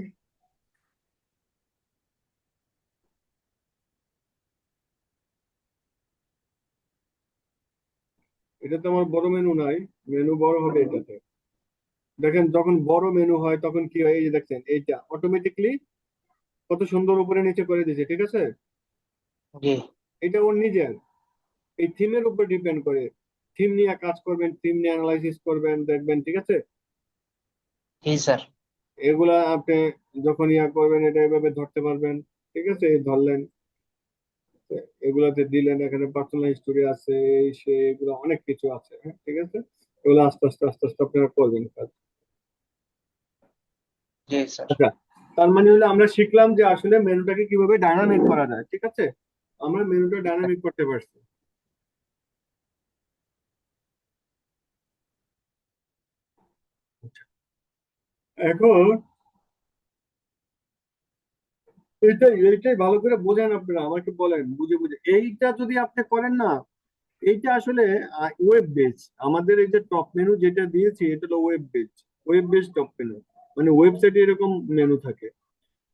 এটা তো আমার বড় মেনু নাই, মেনু বড় হবে এটাতে। দেখেন যখন বড় মেনু হয় তখন কি হয়, এই যে দেখছেন এইটা অটোমেটিকলি কত সুন্দর উপরে নিচে করে দিয়েছে, ঠিক আছে? জি এটা ওর নিজের, এই থিমের উপর ডিপেন্ড করে। থিম নিয়ে কাজ করবেন, থিম নিয়ে অ্যানালাইসিস করবেন, দেখবেন, ঠিক আছে? জি স্যার। এগুলা আপনি যখন ইয়া করবেন এটা এভাবে ধরতে পারবেন, ঠিক আছে, এই ধরলেন, এগুলাতে দিলেন, এখানে পার্সোনাল হিস্টোরি আছে, এই সে এগুলো অনেক কিছু আছে, হ্যাঁ ঠিক আছে, এগুলো আস্তে আস্তে আস্তে আস্তে আপনারা করবেন কাজ। জি স্যার। আচ্ছা, তার মানে হলো আমরা শিখলাম যে আসলে মেনুটাকে কিভাবে ডায়নামিক করা যায়, ঠিক আছে, আমরা মেনুটা ডায়নামিক করতে পারছি। এখন এইটাই ভালো করে বোঝেন, আপনারা আমাকে বলেন বুঝে বুঝে, এইটা যদি আপনি করেন না, এইটা আসলে ওয়েব বেস, আমাদের এই যে টপ মেনু যেটা দিয়েছি এটা হলো web base, web base top menu, মানে ওয়েবসাইটে এরকম মেনু থাকে।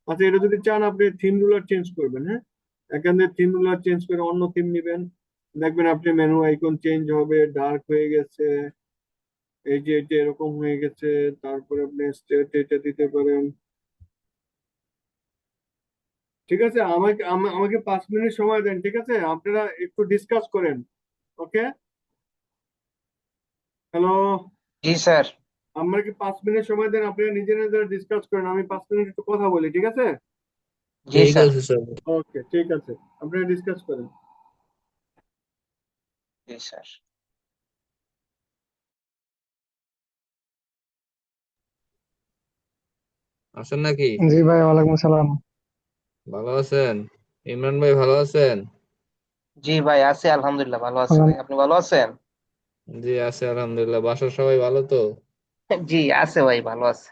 আচ্ছা, এটা যদি চান আপনি থিম রুলার চেঞ্জ করবেন, হ্যাঁ, এখান থেকে থিম রুলার চেঞ্জ করে অন্য থিম নিবেন, দেখবেন আপনি মেনু আইকন চেঞ্জ হবে, ডার্ক হয়ে গেছে, এই যে এটা এরকম হয়ে গেছে, তারপরে আপনি স্টেট এটা দিতে পারেন। ঠিক আছে, আমাকে 5 মিনিট সময় দেন, ঠিক আছে, আপনারা একটু ডিসকাস করেন। ওকে, হ্যালো, জি স্যার। আমাকে 5 মিনিট সময় দেন, আপনারা নিজে নিজে ডিসকাস করেন, আমি 5 মিনিট একটু কথা বলি, ঠিক আছে। জি ঠিক স্যার। আছে স্যার। ওকে, ঠিক আছে, আপনারা ডিসকাস করেন। জি স্যার। আছেন নাকি? জি ভাই, ওয়ালাইকুম আসসালাম। ভালো আছেন? ইমরান ভাই ভালো আছেন? জি ভাই, আছি আলহামদুলিল্লাহ, ভালো আছি ভাই, আপনি ভালো আছেন? জি আছে আলহামদুলিল্লাহ। বাসার সবাই ভালো তো? জি আছে ভাই, ভালো আছে।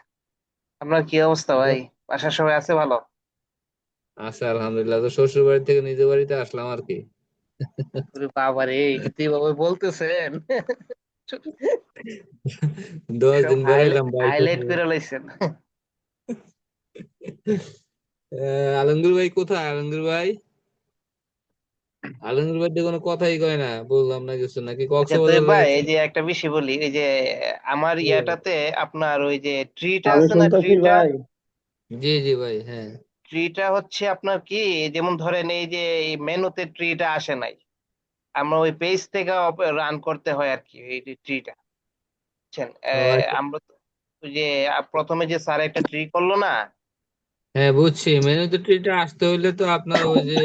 আপনার কি অবস্থা ভাই? বাসার সবাই আছে ভালো? আছে আলহামদুলিল্লাহ। তো শ্বশুর বাড়ি থেকে নিজের বাড়িতে আসলাম আর কি। ওরে বাবা রে, এটা তো এইভাবে বলতেছেন! 10 দিন সব বেড়াইলাম বাইকে হাইলাইট নিয়ে। করে লাইছেন। আলমগীর ভাই কোথায়? আলমগীর ভাই, আলমগীর ভাই তো কোনো কথাই কয় না, বললাম না কিছু, নাকি আচ্ছা তো কক্সবাজার ভাই, গেছে? এই যে একটা বিষয় বলি, এই যে আমার ইয়াটাতে আপনার ওই যে ট্রিটা আমি আছে না, শুনতেছি ট্রিটা, ভাই। জি জি ভাই, হ্যাঁ। ট্রিটা হচ্ছে আপনার কি, যেমন ধরেন এই যে মেনুতে ট্রিটা আসে নাই, আমরা ওই পেজ থেকে রান করতে হয় আর কি এই ট্রিটা, বুঝছেন? ও আচ্ছা। আমরা তো ওই যে প্রথমে যে স্যার একটা ট্রি করলো না, হ্যাঁ বুঝছি, মেনুতে ট্রিটা আসতে হইলে তো আপনার ওই যে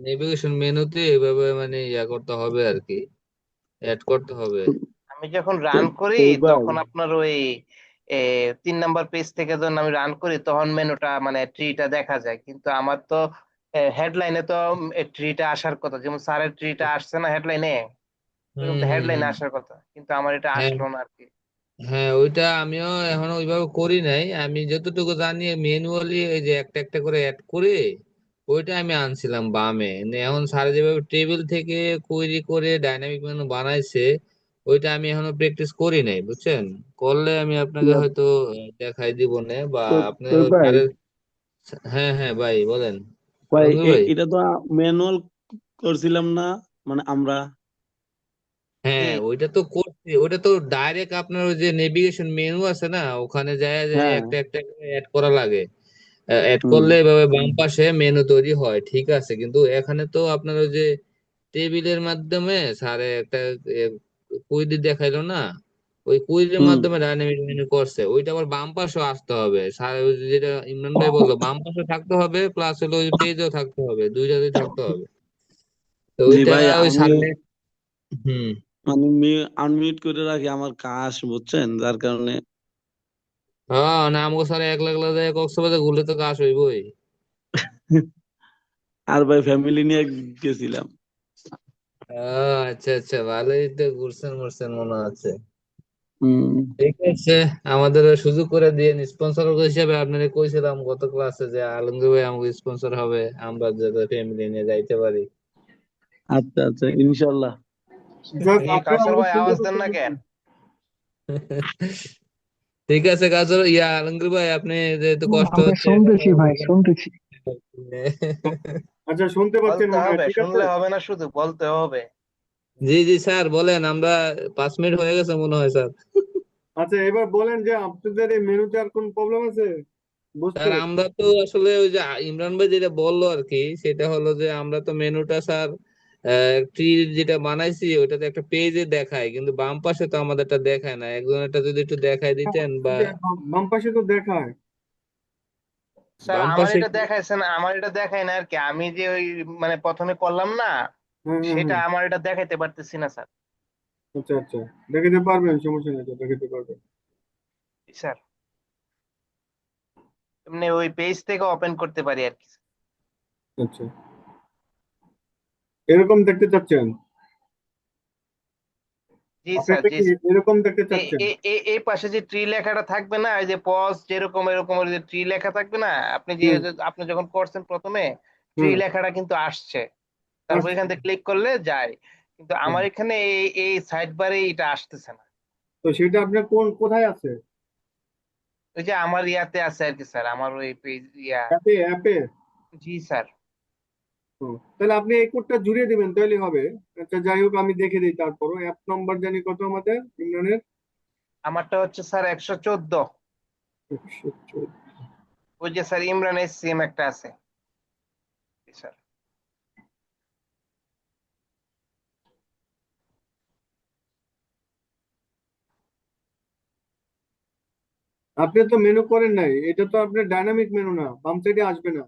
নেভিগেশন মেনুতে এভাবে মানে ইয়া করতে হবে আর কি, অ্যাড করতে হবে। আমি যখন রান তো- করি তো ভাই, তখন আপনার ওই 3 নাম্বার পেজ থেকে যখন আমি রান করি তখন মেনুটা মানে ট্রিটা দেখা যায়, কিন্তু আমার তো হেডলাইনে তো ট্রিটা আসার কথা, যেমন স্যারের ট্রিটা আসছে না হেডলাইনে, হুম এরকম তো হুম হেডলাইনে হুম। আসার কথা, কিন্তু আমার এটা হ্যাঁ আসলো না আর কি। হ্যাঁ, ওইটা আমিও এখনো ওইভাবে করি নাই। আমি যতটুকু জানি ম্যানুয়ালি এই যে একটা একটা করে অ্যাড করে ওইটা আমি আনছিলাম বামে। এখন স্যার যেভাবে টেবিল থেকে কোয়েরি করে ডাইনামিক মেনু বানাইছে, ওইটা আমি এখনো প্র্যাকটিস করি নাই, বুঝছেন। করলে আমি আপনাকে ইয়া- হয়তো দেখাই দিব না, বা তো আপনি তো ভাই, স্যারের। হ্যাঁ হ্যাঁ ভাই বলেন। ভাই আলমগীর ভাই, এটা তো ম্যানুয়াল করছিলাম না, মানে আমরা। জি। হ্যাঁ ওইটা তো করছি, ওইটা তো ডাইরেক্ট আপনার ওই যে নেভিগেশন মেনু আছে না, ওখানে যায় যে হ্যাঁ। একটা একটা অ্যাড করা লাগে। অ্যাড হুম। করলে এভাবে বাম পাশে মেনু তৈরি হয়, ঠিক আছে, কিন্তু এখানে তো আপনার ওই যে টেবিলের মাধ্যমে স্যারে একটা কুইরি দেখাইলো না, ওই কুইরির হুম। মাধ্যমে ডাইনামিক মেনু করছে, ওইটা আবার বাম পাশেও আসতে হবে। স্যার ওই যে যেটা ইমরান ভাই বললো, বাম পাশে থাকতে হবে প্লাস হলো ওই পেজেও থাকতে হবে, দুইটাতেই থাকতে হবে। তো জি ওইটা ভাই, ওই আমি স্যারের। হুম। আমি আনমিউট করে রাখি আমার কাজ, বুঝছেন, যার কারণে। হ্যাঁ না, আমাকে স্যার একলা একলা যায় কক্সবাজার ঘুরলে তো কাজ হইবই। আর ভাই ফ্যামিলি নিয়ে গেছিলাম। আচ্ছা আচ্ছা, ভালোই তো ঘুরছেন ঘুরছেন মনে হচ্ছে। হুম। ঠিক আছে, আমাদের সুযোগ করে দিয়ে স্পন্সর হিসেবে আপনারা কইছিলাম গত ক্লাসে যে আলমগীর ভাই আমাকে স্পন্সর হবে, আমরা যাতে ফ্যামিলি নিয়ে যাইতে পারি। আচ্ছা আচ্ছা, ইনশাল্লাহ। জাস্ট এই আপনারা কাউসার আমাকে ভাই, শুনতে আওয়াজ দেন না পাচ্ছেন? কেন? ঠিক আছে কাজল, আলমগীর ভাই আপনি যেহেতু কষ্ট আমি হচ্ছে শুনতেছি ভাই, শুনতেছি। আচ্ছা, শুনতে পাচ্ছেন বলতে মনে হয়, হবে, ঠিক আছে। শুনলে হবে না, শুধু বলতে হবে। জি জি স্যার বলেন, আমরা 5 মিনিট হয়ে গেছে মনে হয় স্যার। আচ্ছা, এবার বলেন যে আপনাদের এই মেনুতে আর কোন প্রবলেম আছে বুঝতে। স্যার আমরা তো আসলে ওই যে ইমরান ভাই যেটা বললো আর কি, সেটা হলো যে আমরা তো মেনুটা স্যার ট্রি যেটা বানাইছি ওটাতে একটা পেজে দেখায়, কিন্তু বাম পাশে তো আমাদেরটা দেখায় না। একজনেরটা যদি একটু দেখাই দিতেন বা। বাম পাশে তো দেখায়, স্যার বাম আমার পাশে এটা দেখাইছে না, আমার এটা দেখায় না আর কি, আমি যে ওই মানে প্রথমে করলাম না, হ্যাঁ হ্যাঁ সেটা হ্যাঁ। আমার এটা দেখাইতে পারতেছি না স্যার। আচ্ছা আচ্ছা, দেখাতে পারবেন, সমস্যা নেই তো, দেখাতে পারবেন। স্যার এমনি ওই পেজ থেকে ওপেন করতে পারি আর কি। আচ্ছা, এরকম দেখতে চাচ্ছেন? জি আপনি স্যার, এটা জি কি স্যার। এরকম দেখতে এই চাচ্ছেন? এই এই এই পাশে যে ট্রি লেখাটা থাকবে না, এই যে পজ যেরকম এরকম ওই যে ট্রি লেখা থাকবে না, আপনি যে হুম আপনি যখন করছেন প্রথমে, ট্রি হুম। লেখাটা কিন্তু আসছে, তারপর আসছে। এখান থেকে ক্লিক করলে যায়, কিন্তু হ্যাঁ। আমার এখানে এই সাইড বারে এটা আসতেছে না। তো সেটা আপনার কোথায় আছে? ওই যে আমার ইয়াতে আছে আর কি স্যার, আমার ওই পেজ ইয়া। অ্যাপে অ্যাপে? জি স্যার। তাহলে আপনি এই কোডটা জুড়ে দিবেন, তাহলে হবে। আচ্ছা যাই হোক, আমি দেখে দিই তারপরও। অ্যাপ নাম্বার জানি কত আমাদের ইমরানের? আমারটা হচ্ছে স্যার 114। 114। ওই যে স্যার ইমরানের সিম একটা আছে। জি স্যার। আপনি তো মেনু করেন নাই, এটা তো আপনার ডাইনামিক মেনু না, বাম সাইডে আসবে না।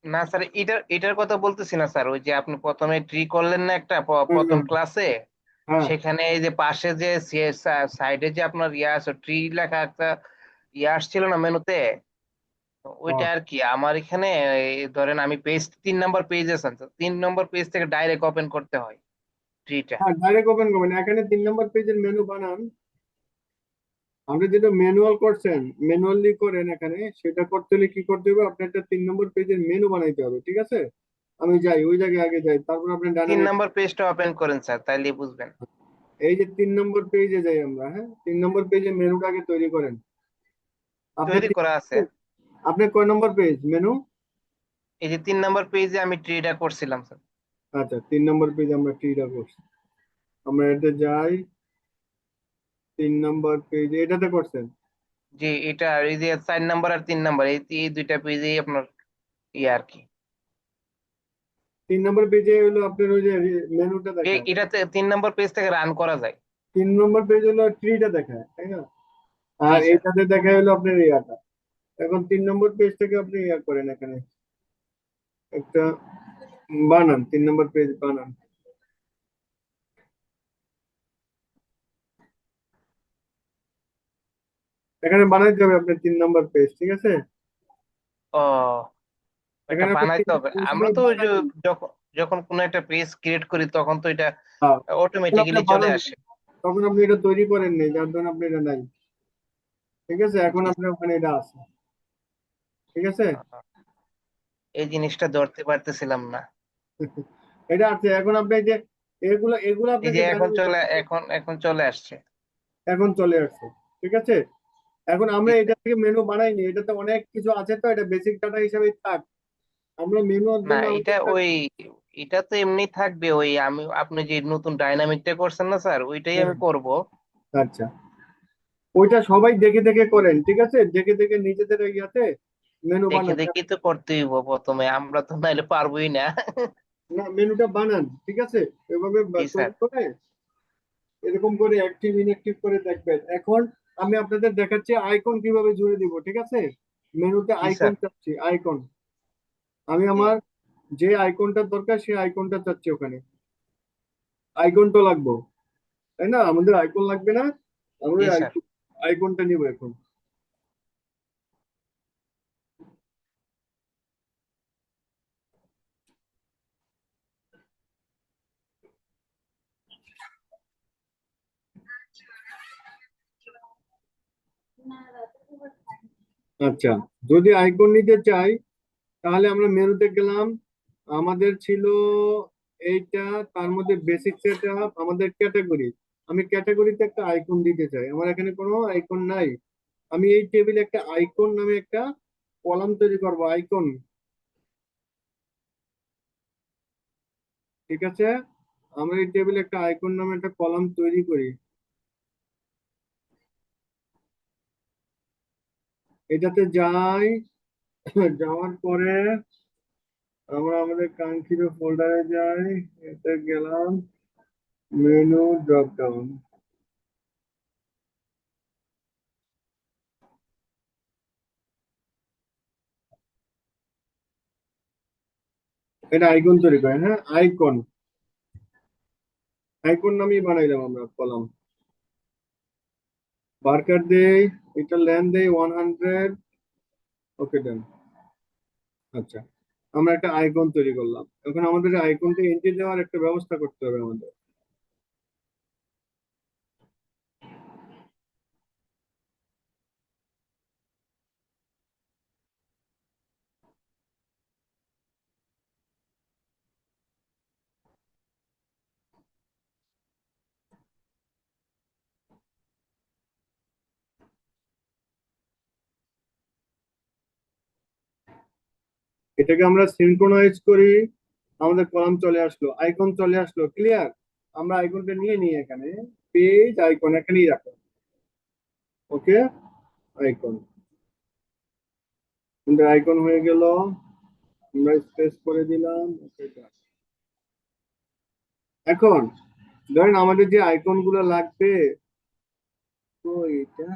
না স্যার, এটার কথা বলতেছি না স্যার, ওই যে আপনি প্রথমে ট্রি করলেন না একটা হুম, প্রথম হুম। ক্লাসে, হ্যাঁ। সেখানে এই যে পাশে যে সাইডে যে আপনার ইয়া আছে ট্রি লেখা একটা ইয়ে আসছিল না মেনুতে, তো ওইটা ও, আর কি আমার এখানে এই ধরেন আমি পেজ 3 নম্বর পেজে আছেন, 3 নম্বর পেজ থেকে ডাইরেক্ট ওপেন করতে হয় ট্রিটা। হ্যাঁ, ডাইরেক্ট ওপেন করবেন, এখানে 3 নম্বর পেজের মেনু বানান। আপনি যেটা ম্যানুয়াল করছেন, ম্যানুয়ালি করেন এখানে, সেটা করতে হলে কি করতে হবে, আপনার একটা 3 নম্বর পেজের মেনু বানাইতে হবে, ঠিক আছে? আমি যাই ওই জায়গায়, আগে যাই, তারপর আপনার তিন ডাইনামিক। নম্বর পেজটা ওপেন করেন স্যার, তাইলে বুঝবেন। এই যে 3 নম্বর পেজে যাই আমরা, হ্যাঁ, 3 নম্বর পেজে মেনুটা আগে তৈরি করেন। আপনি তৈরি করা আছে। আপনি কয় নম্বর পেজ মেনু? এই যে 3 নম্বর পেজে আমি ট্রিটা করছিলাম স্যার। আচ্ছা, 3 নম্বর পেজ আমরা ট্রিটা করছি। আমরা এতে যাই, 3 নম্বর পেজ এটাতে করছেন। জি, এটা এই যে 4 নম্বর আর 3 নম্বর এই দুইটা পেজেই আপনার ইয়ে আর কি। 3 নম্বর পেজে হলো আপনার ওই যে মেনুটা দেখায়। এটাতে 3 নম্বর পেজ থেকে রান করা যায়। 3 নম্বর পেজ হলো ট্রিটা দেখায়, তাই না? জি আর স্যার। এইটাতে দেখায় হলো আপনার ইয়াটা। এখন 3 নম্বর পেজ থেকে আপনি ইয়া করেন, এখানে একটা বানান, 3 নম্বর পেজ বানান। এখানে বানাইতে হবে আপনার 3 নম্বর পেজ, ঠিক আছে? ও, এটা এখানে আপনার বানাইতে তিনটা হবে। পেজ আমরা তো ওই যে বানান। যখন যখন কোনো একটা পেজ ক্রিয়েট করি তখন তো এটা হ্যাঁ, তখন আপনি অটোমেটিক্যালি চলে বানান, আসে। তখন আপনি এটা তৈরি করেন নাই, যার জন্য আপনি এটা নাই, ঠিক আছে? এখন জি। আপনার ওখানে এটা আছে, ঠিক আছে? আহ, এই জিনিসটা ধরতে পারতেছিলাম না। এটা আছে, এখন আপনি এই যে এগুলো এগুলো এই আপনাকে যে ডাইনামিক এখন চলে আসছে। এখন চলে আসছে, ঠিক আছে? এখন জি আমরা এটা স্যার। থেকে মেনু বানাইনি, এটাতে অনেক কিছু আছে, তো এটা বেসিক ডাটা হিসাবে থাক। আমরা মেনুর না, জন্য এটা আমাদের ওই এটা তো এমনি থাকবে, ওই আপনি যে নতুন ডাইনামিকটা করছেন না স্যার, ওইটাই হ্যাঁ, আমি করব। আচ্ছা, ওইটা সবাই দেখে দেখে করেন, ঠিক আছে? দেখে দেখে নিজেদের ইয়াতে মেনু দেখে বানান। দেখে তো করতেই হইব প্রথমে, আমরা তো নাইলে পারবোই না। না, মেনুটা বানান, ঠিক আছে? এভাবে জি স্যার। তৈরি করে এরকম করে অ্যাক্টিভ ইনঅ্যাক্টিভ করে দেখবেন। এখন আমি আপনাদের দেখাচ্ছি আইকন কিভাবে জুড়ে দিব, ঠিক আছে? মেনুতে জি আইকন স্যার। চাচ্ছি, আইকন। আমি জি আমার যে আইকনটা দরকার সেই আইকনটা চাচ্ছি ওখানে। আইকন তো লাগবে, তাই না? আমাদের আইকন লাগবে না? আমরা জি ওই স্যার। আইকনটা নিব এখন। আচ্ছা, যদি আইকন নিতে চাই, তাহলে আমরা মেনুতে গেলাম। আমাদের ছিল এইটা, তার মধ্যে বেসিক সেট আপ, আমাদের ক্যাটাগরি। আমি ক্যাটাগরিতে একটা আইকন দিতে চাই, আমার এখানে কোনো আইকন নাই। আমি এই টেবিলে একটা আইকন নামে একটা কলাম তৈরি করব, আইকন, ঠিক আছে? আমরা এই টেবিলে একটা আইকন নামে একটা কলাম তৈরি করি। এটাতে যাই, যাওয়ার পরে আমরা আমাদের কাঙ্ক্ষিত ফোল্ডারে যাই, এতে গেলাম, মেনু ড্রপ ডাউন। এটা আইকন তৈরি করে, হ্যাঁ আইকন, আইকন নামেই বানাইলাম আমরা কলাম। বার্কার দেই, এটা লেন দেই 100। ওকে দেন। আচ্ছা, আমরা একটা আইকন তৈরি করলাম। এখন আমাদের আইকনটা এন্ট্রি দেওয়ার একটা ব্যবস্থা করতে হবে আমাদের। এটাকে আমরা সিনক্রোনাইজ করি, আমাদের কলাম চলে আসলো, আইকন চলে আসলো, ক্লিয়ার। আমরা আইকনটা নিয়ে নিই এখানে, পেজ আইকন এখানেই রাখো। ওকে, আইকন, আমাদের আইকন হয়ে গেল, আমরা স্পেস করে দিলাম। Okay, done. এখন ধরেন আমাদের যে আইকন গুলো লাগবে, তো এটা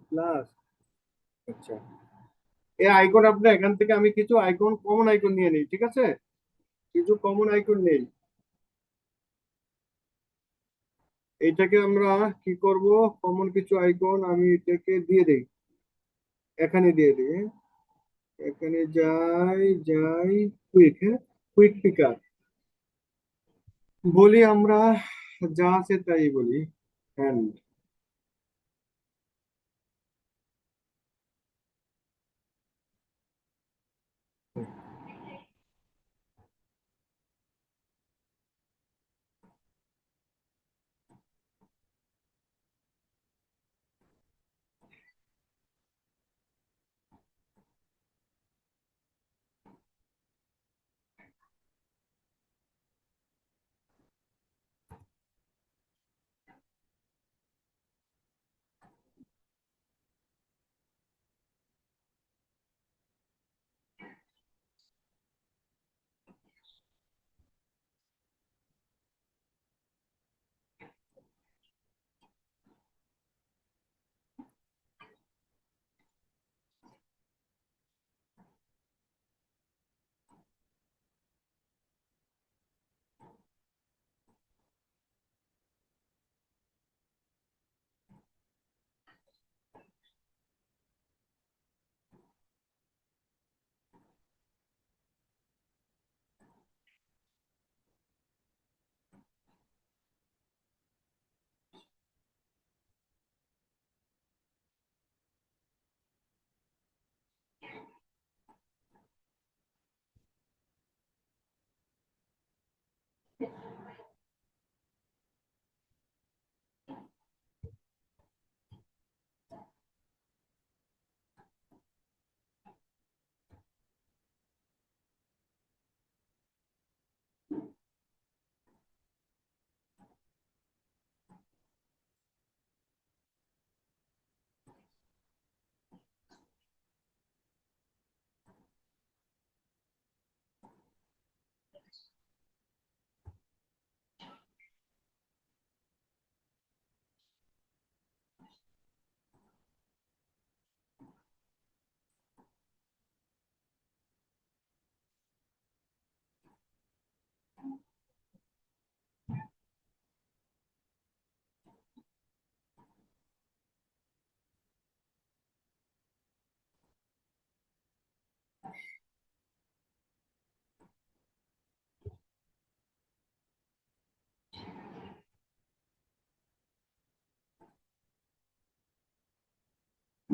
প্লাস, আচ্ছা এই আইকন আপনার এখান থেকে আমি কিছু আইকন, কমন আইকন নিয়ে নিই, ঠিক আছে, কিছু কমন আইকন নেই। এইটাকে আমরা কি করব, কমন কিছু আইকন আমি এটাকে দিয়ে দেই, এখানে দিয়ে দিই, হ্যাঁ? এখানে যাই যাই, কুইক, হ্যাঁ, কুইক পিকার বলি আমরা, যা আছে তাই বলি, হ্যান্ড।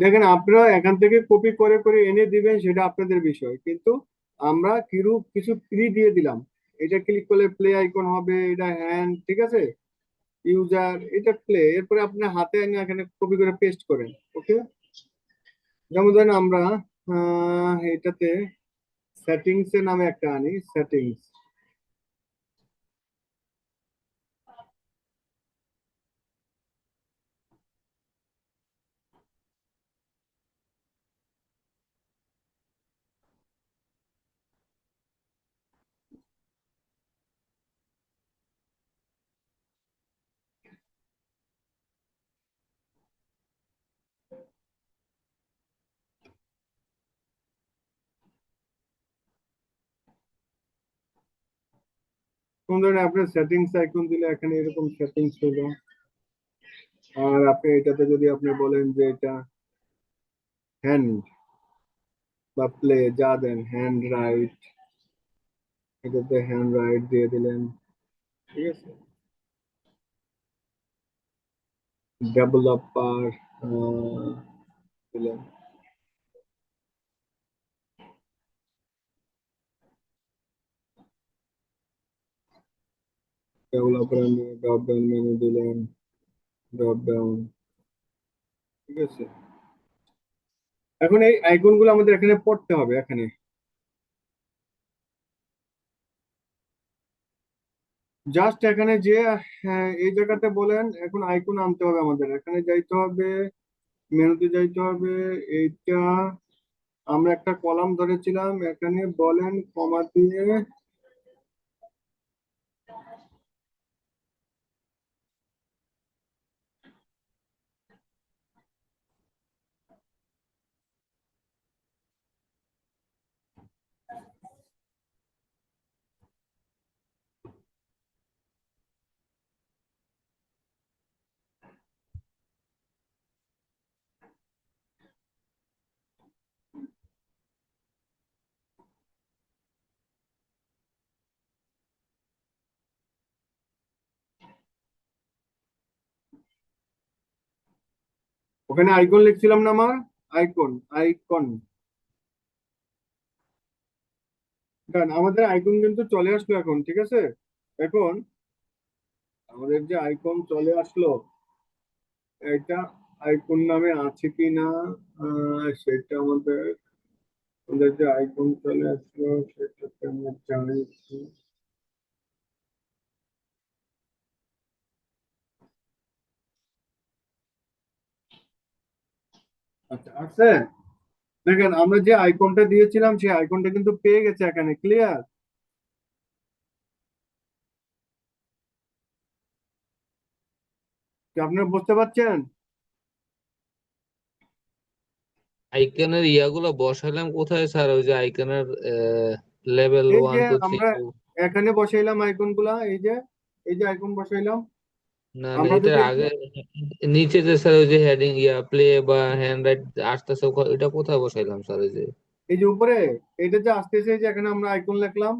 দেখেন আপনারা এখান থেকে কপি করে করে এনে দিবেন, সেটা আপনাদের বিষয়, কিন্তু আমরা কিরূপ কিছু ফ্রি দিয়ে দিলাম। এটা ক্লিক করলে প্লে আইকন হবে, এটা হ্যান্ড, ঠিক আছে, ইউজার, এটা প্লে, এরপরে আপনি হাতে এনে এখানে কপি করে পেস্ট করেন। ওকে, যেমন ধরেন আমরা এটাতে সেটিংস এর নামে একটা আনি, সেটিংস। কোন ধরনের আপনার সেটিংস আইকন দিলে এখানে এরকম সেটিংস হলো। আর আপনি এটাতে যদি আপনি বলেন যে এটা হ্যান্ড বা প্লে যা দেন, হ্যান্ড রাইট, এটাতে হ্যান্ড রাইট দিয়ে দিলেন, ঠিক আছে। ডেভেলপার দিলেন, ডেভেলপার ড্রপ ডাউন মেনু দিলেন, ড্রপ ডাউন, ঠিক আছে। এখন এই আইকন গুলো আমাদের এখানে পড়তে হবে। এখানে জাস্ট এখানে যে এই জায়গাতে বলেন এখন আইকন আনতে হবে আমাদের, এখানে যাইতে হবে, মেনুতে যাইতে হবে। এইটা আমরা একটা কলাম ধরেছিলাম, এখানে বলেন কমা দিয়ে ওখানে আইকন লিখছিলাম না আমার, আইকন আইকন। কারণ আমাদের আইকন কিন্তু চলে আসলো এখন, ঠিক আছে। এখন আমাদের যে আইকন চলে আসলো, এটা আইকন নামে আছে কি না সেটা আমাদের, আমাদের যে আইকন চলে আসলো সেটাকে আমরা জানি। আচ্ছা আছে, দেখেন আমরা যে আইকনটা দিয়েছিলাম সেই আইকনটা কিন্তু পেয়ে গেছে এখানে, ক্লিয়ার? কি আপনারা বুঝতে পারছেন? আইকনের ইয়াগুলো বসালাম কোথায় স্যার? ওই যে আইকনের লেভেল এই ওয়ান যে টু থ্রি। আমরা এখানে বসাইলাম আইকন গুলা, এই যে আইকন বসাইলাম না না, আমরা এটার যদি আগে নিচে যে স্যার ওই যে হেডিং ইয়া প্লে বা হ্যান্ড রাইট আসতেছে, এটা কোথায় বসাইলাম স্যার? ওই যে এই যে উপরে এটা যে আসতেছে, এই যে এখানে আমরা আইকন লিখলাম,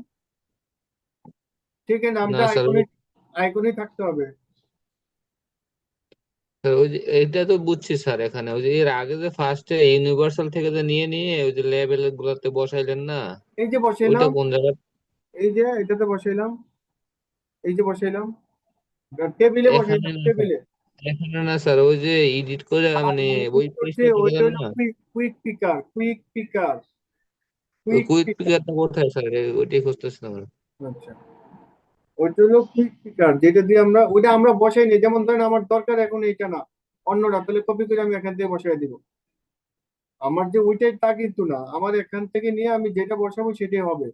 ঠিক আছে, না নামটা স্যার, আইকনই থাকতে হবে। ওই যে এটা তো বুঝছি স্যার। এখানে ওই যে এর আগে যে ফার্স্টে ইউনিভার্সাল থেকে যে নিয়ে নিয়ে ওই যে লেভেল গুলোতে বসাইলেন না, এই যে ওইটা বসাইলাম, কোন জায়গায়? এই যে এটাতে বসাইলাম, এই যে বসাইলাম, টেবিলে এখানে বসাইলাম, না স্যার, টেবিলে। এখানে না স্যার, ওই যে এডিট করে আর মানে আমি ওই বুঝতে পারছি, পেজটাতে ওইটা গেলেন হলো না। কুইক কুইক পিকার, কুইক পিকার, ওই কুইক কুইক পিকার। পিকারটা কোথায় স্যার? ওইটাই খুঁজতেছিলাম আমরা। আচ্ছা, ওইটা হলো কুইক পিকার, যেটা দিয়ে আমরা ওইটা আমরা বসাই নি। যেমন ধরেন আমার দরকার এখন এইটা না, অন্যটা, তাহলে কপি করে আমি এখান থেকে বসাই দিব। আমার যে ওইটাই তা কিন্তু না, আমার এখান থেকে নিয়ে আমি যেটা বসাবো সেটাই হবে।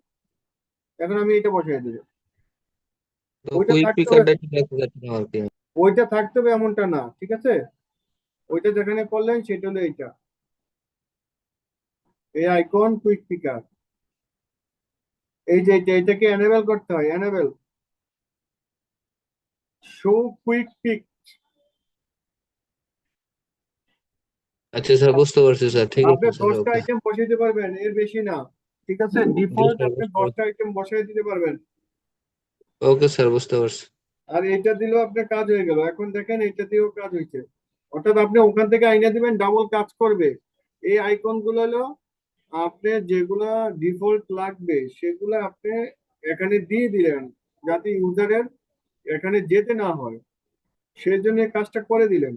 এখন আমি এটা বসাই দিব, তো ওইটা কুইক থাকতে হবে, পিকারটা কি দেখতে যাচ্ছিলাম আর কি। ওইটা থাকতে হবে এমনটা না, ঠিক আছে। ওইটা যেখানে করলেন সেটা হলো এইটা, এই আইকন কুইক পিকার, এই যে এটাকে এনেবল করতে হয়, এনেবল শো কুইক পিক। আচ্ছা স্যার, বুঝতে পারছি স্যার, ঠিক আপনি আছে স্যার, 10টা ওকে। আইটেম বসাইতে পারবেন, এর বেশি না, ঠিক আছে। জি ডিফল্ট স্যার, আপনি বুঝতে 10টা পারছি। আইটেম বসাই দিতে পারবেন। ওকে স্যার, বুঝতে পারছি। আর এটা দিলেও আপনার কাজ হয়ে গেল। এখন দেখেন এটা দিয়েও কাজ হয়েছে, অর্থাৎ আপনি ওখান থেকে আইনা দিবেন, ডাবল কাজ করবে। এই আইকন গুলো হলো আপনি যেগুলা ডিফল্ট লাগবে সেগুলো আপনি এখানে দিয়ে দিলেন, যাতে ইউজারের এখানে যেতে না হয়, সেই জন্য এই কাজটা করে দিলেন।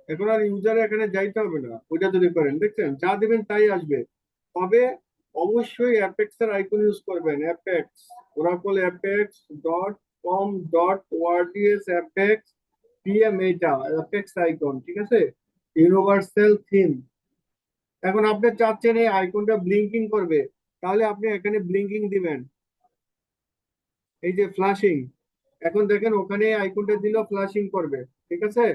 এখন আর ইউজারে এখানে যাইতে হবে না, ওইটা যদি করেন, দেখছেন যা দিবেন তাই আসবে। তবে অবশ্যই অ্যাপেক্স এর আইকন ইউজ করবেন, APEX, Oracle APEX dot com dot ওয়ার্ডিএস অ্যাপেক্স পিএম, এইটা অ্যাপেক্স আইকন, ঠিক আছে, ইউনিভার্সাল থিম। এখন আপনি চাচ্ছেন এই আইকনটা ব্লিঙ্কিং করবে, তাহলে আপনি এখানে ব্লিঙ্কিং দিবেন, এই যে ফ্ল্যাশিং। এখন দেখেন ওখানে আইকনটা দিলেও ফ্ল্যাশিং করবে, ঠিক আছে।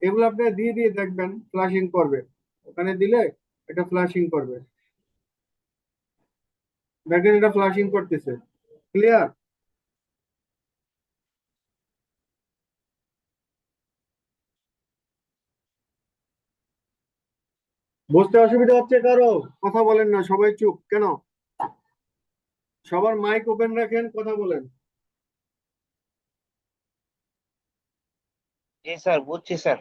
এগুলো আপনি দিয়ে দিয়ে দেখবেন ফ্ল্যাশিং করবে। ওখানে দিলে এটা ফ্ল্যাশিং করবে। দেখেন এটা ফ্ল্যাশিং করতেছে। ক্লিয়ার? বুঝতে অসুবিধা হচ্ছে কারো? কথা বলেন না, সবাই চুপ কেন? সবার মাইক ওপেন রাখেন, কথা বলেন। জি স্যার, বুঝছি স্যার।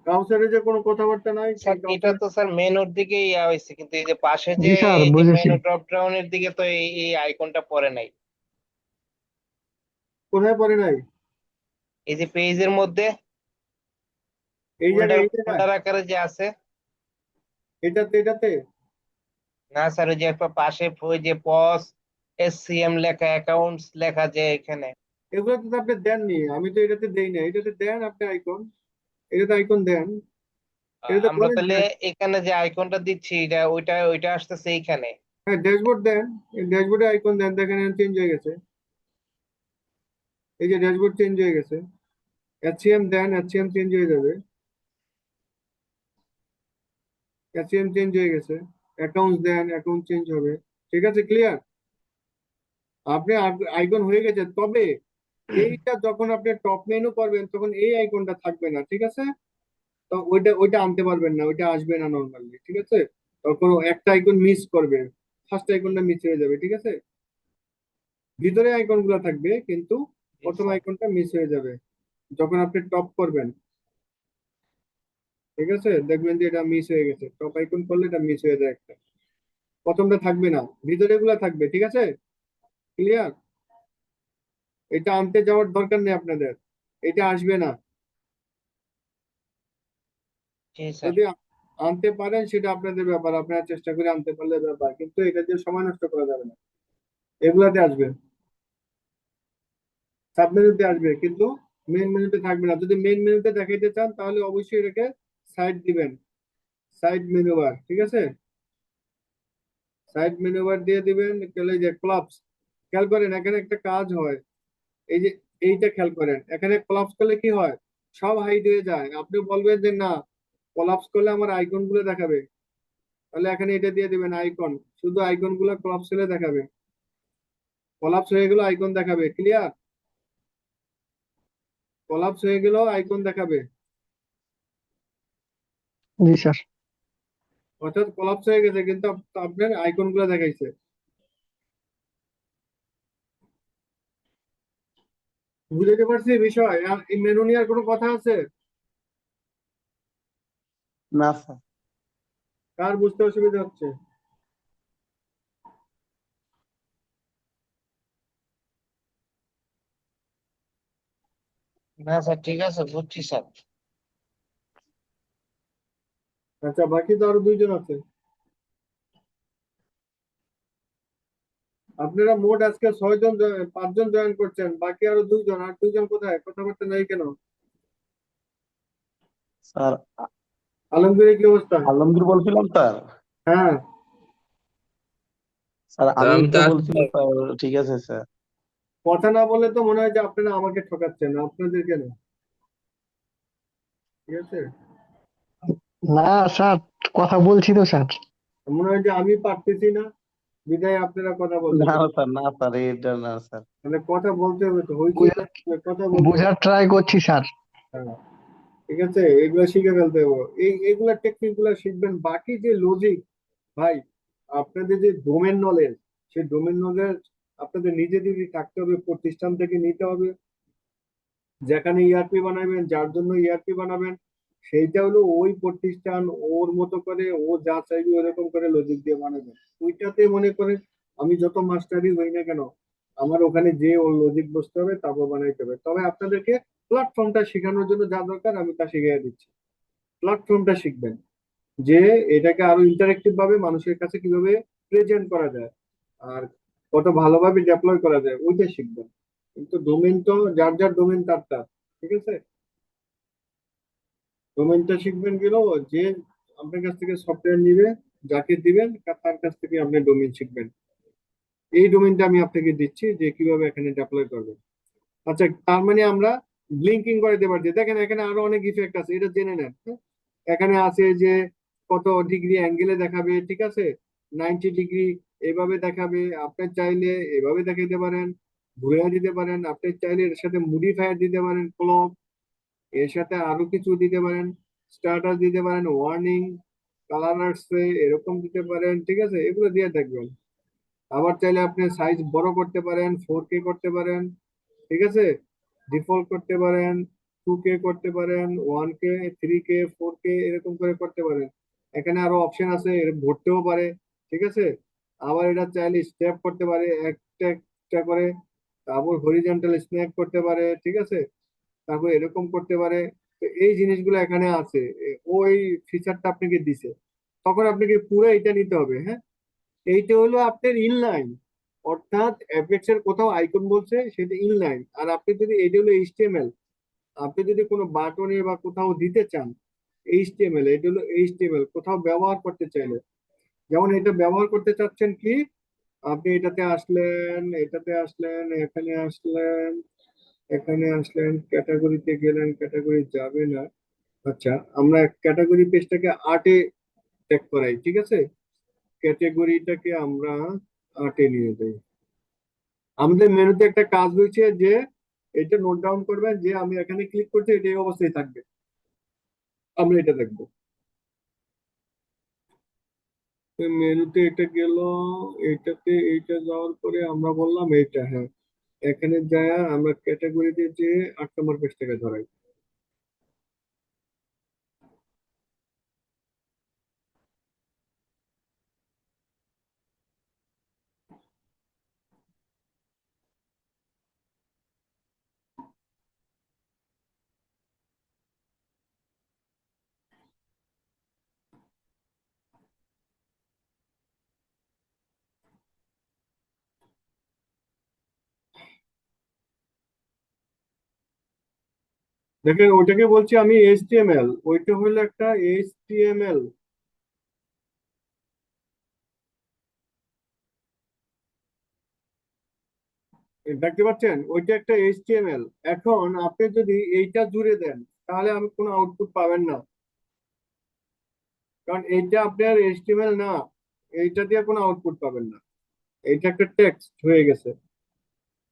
কাউসারে যে কোনো কথাবার্তা নাই, স্যার এটা তো স্যার মেনুর দিকে ইয়া হয়েছে, কিন্তু এই যে পাশে যে জি স্যার, এই যে বুঝেছি। মেনু ড্রপ ডাউনের দিকে তো এই আইকনটা পড়ে নাই। কোথায় পড়ে নাই? এই যে পেজের মধ্যে এই জায়গায়, ফোল্ডার এই জায়গায়, ফোল্ডার আকারে যে আছে। এটাতে, এটাতে। না স্যার, ওই যে একটা পাশে ওই যে পস এসসিএম লেখা, অ্যাকাউন্টস লেখা যে এখানে। এগুলো তো আপনি দেননি, আমি তো এটাতে দেই না। এটাতে দেন আপনি আইকন, এটাতে আইকন দেন, এটাতে আমরা বলেন তাহলে দেন। এখানে যে আইকনটা দিচ্ছি এটা ওইটা আসতেছে এইখানে। হ্যাঁ, ড্যাশবোর্ড দেন, ড্যাশবোর্ডে আইকন দেন, দেখেন চেঞ্জ হয়ে গেছে। এই যে ড্যাশবোর্ড চেঞ্জ হয়ে গেছে। HCM দেন, HCM চেঞ্জ হয়ে যাবে। HCM চেঞ্জ হয়ে গেছে। অ্যাকাউন্টস দেন, অ্যাকাউন্ট চেঞ্জ হবে। ঠিক আছে, ক্লিয়ার? আপনি আইকন হয়ে গেছে, তবে এইটা যখন আপনি টপ মেনু করবেন তখন এই আইকনটা থাকবে না, ঠিক আছে? তো ওইটা ওইটা আনতে পারবেন না, ওইটা আসবে না নর্মালি, ঠিক আছে? তখন একটা আইকন মিস করবে, ফার্স্ট আইকনটা মিস হয়ে যাবে, ঠিক আছে? ভিতরে আইকন গুলা থাকবে কিন্তু জি প্রথম স্যার। আইকনটা মিস হয়ে যাবে যখন আপনি টপ করবেন। ঠিক আছে, দেখবেন যে এটা মিস হয়ে গেছে, টপ আইকন করলে এটা মিস হয়ে যায় একটা। প্রথমটা থাকবে না, ভিতরে গুলা থাকবে, ঠিক আছে? ক্লিয়ার? এটা আনতে যাওয়ার দরকার নেই আপনাদের, এটা আসবে না। জি স্যার। যদি আনতে পারেন সেটা আপনাদের ব্যাপার, আপনারা চেষ্টা করে আনতে পারলে ব্যাপার, কিন্তু এটা দিয়ে সময় নষ্ট করা যাবে না। এগুলাতে আসবে, সাব মেনুতে আসবে, কিন্তু মেন মেনুতে থাকবে না। যদি মেন মেনুতে দেখাইতে চান তাহলে অবশ্যই এটাকে সাইড দিবেন, সাইড মেনু বার, ঠিক আছে? সাইড মেনু বার দিয়ে দিবেন, তাহলে এই যে ক্লাবস, খেয়াল করেন এখানে একটা কাজ হয়। এই যে এইটা খেয়াল করেন, এখানে ক্লাবস করলে কি হয়, সব হাইড হয়ে যায়। আপনি বলবেন যে না, কোলাপস করলে আমার আইকন গুলো দেখাবে, তাহলে এখানে এটা দিয়ে দিবেন আইকন, শুধু আইকন গুলো কোলাপস হলে দেখাবে। কোলাপস হয়ে গেল আইকন দেখাবে। ক্লিয়ার? কোলাপস হয়ে গেল আইকন দেখাবে, জি স্যার। অর্থাৎ কোলাপস হয়ে গেছে কিন্তু আপনার আইকন গুলো দেখাইছে। বুঝতে পারছি বিষয়? আর এই মেনু নিয়ে আর কোনো কথা আছে? না স্যার। কার বুঝতে অসুবিধা হচ্ছে? না স্যার, ঠিক আছে, বুঝছি স্যার। আচ্ছা, বাকি তো আরো দুইজন আছে। আপনারা মোট আজকে 6 জন, 5 জন জয়েন করছেন, বাকি আরো দুইজন। আর দুইজন কোথায়? কথাবার্তা নাই কেন? স্যার আলমগীরের কি অবস্থা? আলমগীর বলছিলাম স্যার। হ্যাঁ, স্যার তা আমি আমি তো তো আসলে বলছিলাম স্যার, ঠিক আছে স্যার। কথা না বলে তো মনে হয় যে আপনারা আমাকে ঠকাচ্ছেন, আপনাদের কেন? ঠিক আছে, না স্যার, কথা বলছি তো স্যার। মনে হয় যে আমি পারতেছি না বিধায় আপনারা কথা না বলতেছেন। স্যার, না স্যার, এটা না স্যার। মানে কথা বলতে হবে তো, হইচই বুঝার করতে হবে, কথা বলতে হবে। বুঝার ট্রাই করছি স্যার। হ্যাঁ, ঠিক আছে, এগুলো শিখে ফেলতে হবে। এইগুলা টেকনিক গুলা শিখবেন। বাকি যে লজিক, ভাই, আপনাদের যে ডোমেন নলেজ, সেই ডোমেন নলেজ আপনাদের নিজেদেরই থাকতে হবে, প্রতিষ্ঠান থেকে নিতে হবে। যেখানে ইআরপি বানাবেন, যার জন্য ইআরপি বানাবেন, সেইটা হলো ওই প্রতিষ্ঠান ওর মতো করে, ও যা চাইবে ওরকম করে লজিক দিয়ে বানাবেন। ওইটাতে মনে করেন আমি যত মাস্টারই হই না কেন, আমার ওখানে যে ওর লজিক বসতে হবে, তারপর বানাইতে হবে। তবে আপনাদেরকে প্ল্যাটফর্মটা শেখানোর জন্য যা দরকার আমি তা শিখিয়ে দিচ্ছি। প্ল্যাটফর্মটা শিখবেন, যে এটাকে আরো ইন্টারেক্টিভ ভাবে মানুষের কাছে কিভাবে প্রেজেন্ট করা যায়, আর কত ভালোভাবে ডেপ্লয় করা যায়, ওইটা শিখবেন। কিন্তু ডোমেন তো যার যার ডোমেন তার তার, ঠিক আছে? ডোমেনটা শিখবেন গেলেও যে আপনার কাছ থেকে সফটওয়্যার নিবে, যাকে দিবেন তার কাছ থেকে আপনি ডোমেন শিখবেন। এই ডোমেনটা আমি আপনাকে দিচ্ছি যে কিভাবে এখানে ডেপ্লয় করবেন। আচ্ছা, তার মানে আমরা লিঙ্কিং করে দিতে পারছি। দেখেন এখানে আরো অনেক ইফেক্ট আছে, এটা জেনে নেন, হ্যাঁ? এখানে আছে যে কত ডিগ্রি অ্যাঙ্গেলে দেখাবে, ঠিক আছে, 90 ডিগ্রি এভাবে দেখাবে। আপনি চাইলে এভাবে দেখাইতে পারেন, ঘুরে দিতে পারেন। আপনি চাইলে এর সাথে মডিফায়ার দিতে পারেন, ক্লক, এর সাথে আরো কিছু দিতে পারেন, স্টার্টার দিতে পারেন, ওয়ার্নিং, কালার আসছে এরকম দিতে পারেন, ঠিক আছে, এগুলো দিয়ে দেখবেন। আবার চাইলে আপনি সাইজ বড় করতে পারেন, 4K করতে পারেন, ঠিক আছে, ডিফল্ট করতে পারেন, 2K করতে পারেন, 1K, 3K, 4K এরকম করে করতে পারেন। এখানে আরো অপশন আছে, এর ঘুরতেও পারে, ঠিক আছে। আবার এটা চাইলে স্টেপ করতে পারে একটা একটা করে, তারপর হরিজন্টাল স্ন্যাপ করতে পারে, ঠিক আছে, তারপর এরকম করতে পারে। তো এই জিনিসগুলো এখানে আছে, ওই ফিচারটা আপনাকে দিছে, তখন আপনাকে পুরো এটা নিতে হবে, হ্যাঁ। এইটা হলো আপনার ইনলাইন, অর্থাৎ অ্যাপেক্স এর কোথাও আইকন বলছে সেটা ইনলাইন। আর আপনি যদি, এটা হলো এইচটিএমএল, আপনি যদি কোনো বাটনে বা কোথাও দিতে চান, এইচটিএমএল, এটা হলো এইচটিএমএল কোথাও ব্যবহার করতে চাইলে, যেমন এটা ব্যবহার করতে চাচ্ছেন কি, আপনি এটাতে আসলেন, এটাতে আসলেন, এখানে আসলেন, এখানে আসলেন, ক্যাটাগরিতে গেলেন, ক্যাটাগরি যাবে না। আচ্ছা, আমরা ক্যাটাগরি পেজটাকে আর্টে ট্যাগ করাই, ঠিক আছে, ক্যাটাগরিটাকে আমরা আর্টে নিয়ে যাই। আমাদের মেনুতে একটা কাজ হয়েছে যে এটা নোট ডাউন করবেন, যে আমি এখানে ক্লিক করছি এটা এই অবস্থায় থাকবে, আমরা এটা দেখবো। মেনুতে এটা গেল, এইটাতে এইটা যাওয়ার পরে আমরা বললাম এইটা, হ্যাঁ, এখানে যায় আমরা ক্যাটাগরিতে যে 8 নম্বর পেজটাকে ধরাই। দেখেন ওইটাকে বলছি আমি এইচটিএমএল, ওইটা হলো একটা এইচটিএমএল, দেখতে পাচ্ছেন, ওইটা একটা এইচটিএমএল। এখন আপনি যদি এইটা জুড়ে দেন তাহলে আমি কোনো আউটপুট পাবেন না, কারণ এইটা আপনার এইচটিএমএল না, এইটা দিয়ে কোনো আউটপুট পাবেন না। এইটা একটা টেক্সট হয়ে গেছে,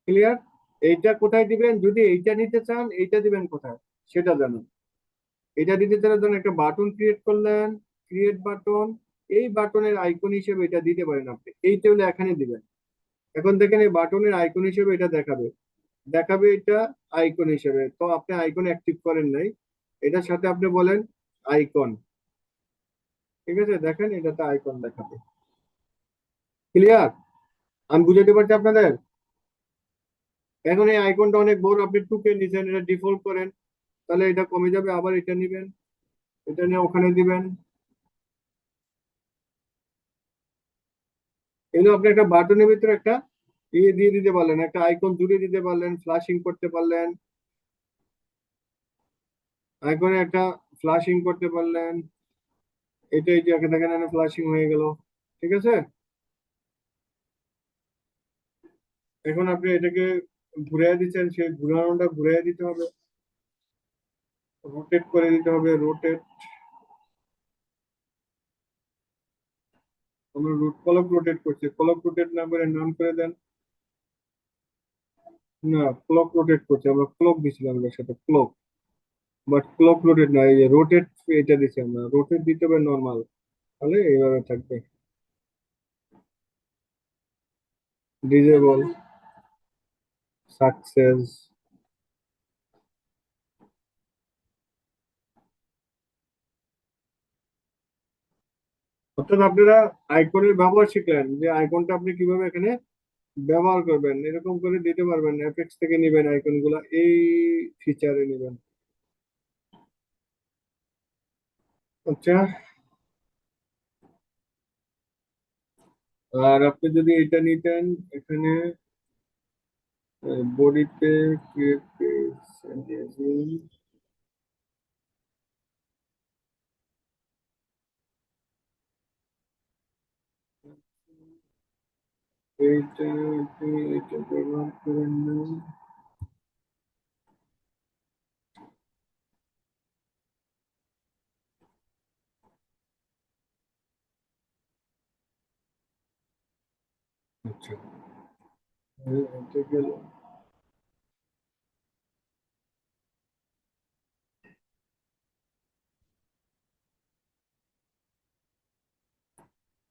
ক্লিয়ার। এইটা কোথায় দিবেন, যদি এইটা নিতে চান এইটা দিবেন কোথায় সেটা জানুন। এটা দিতে চান ধরুন একটা বাটন ক্রিয়েট করলেন, ক্রিয়েট বাটন, এই বাটনের আইকন হিসেবে এটা দিতে পারেন আপনি, এইটা হলে এখানে দিবেন। এখন দেখেন এই বাটনের আইকন হিসেবে এটা দেখাবে, দেখাবে এটা আইকন হিসেবে, তো আপনি আইকন অ্যাক্টিভ করেন নাই, এটার সাথে আপনি বলেন আইকন, ঠিক আছে, দেখেন এটাতে আইকন দেখাবে, ক্লিয়ার। আমি বুঝাতে পারছি আপনাদের। এখন এই আইকনটা অনেক বড়, আপনি 2K নিছেন, এটা ডিফল্ট করেন, তাহলে এটা কমে যাবে, আবার এটা নিবেন, এটা নিয়ে ওখানে দিবেন। এগুলো আপনি একটা বাটনের ভিতরে একটা ইয়ে দিয়ে দিতে পারলেন, একটা আইকন জুড়ে দিতে পারলেন, ফ্লাশিং করতে পারলেন, আইকনে একটা ফ্লাশিং করতে পারলেন, এটাই যে দেখেন ফ্লাশিং হয়ে গেল, ঠিক আছে। এখন আপনি এটাকে ঘুরিয়ে দিচ্ছেন, সেই ঘুরানোটা ঘুরিয়ে দিতে হবে, রোটেট করে দিতে হবে, রোটেট। আমরা রুট কলক রোটেট করছি, কলক রোটেট না করে নাম করে দেন। না, ক্লক রোটেট করছি আমরা, ক্লক দিছিলাম এর সাথে ক্লক, বাট ক্লক রোটেট না, এই রোটেট, এটা দিচ্ছি আমরা, রোটেট দিতে হবে নর্মাল, তাহলে এইভাবে থাকবে, ডিজেবল, সাকসেস। অর্থাৎ আপনারা আইকনের ব্যবহার শিখলেন, যে আইকনটা আপনি কিভাবে এখানে ব্যবহার করবেন, এরকম করে দিতে পারবেন, এফেক্টস থেকে নিবেন আইকন গুলা, এই ফিচারে নিবেন। আচ্ছা, আর আপনি যদি এটা নিতেন, এখানে বডিতে ক্রিয়েট পেজ, এইটা আপনি এটা ব্যবহার করেন না, আচ্ছা, এটা গেল।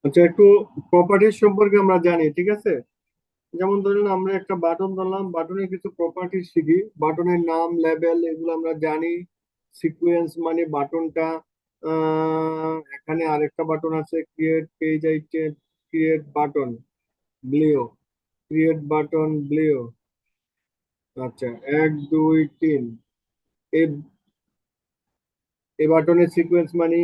আচ্ছা, একটু প্রপার্টিজ সম্পর্কে আমরা জানি, ঠিক আছে? যেমন ধরুন আমরা একটা বাটন ধরলাম, বাটনের কিছু প্রপার্টি শিখি, বাটনের নাম, লেভেল, এগুলো আমরা জানি। সিকোয়েন্স মানে বাটনটা, এখানে আরেকটা বাটন আছে, create page item, create button ব্লিও, ক্রিয়েট বাটন ব্লিও। আচ্ছা, 1 2 3, এই এই বাটনের সিকোয়েন্স মানে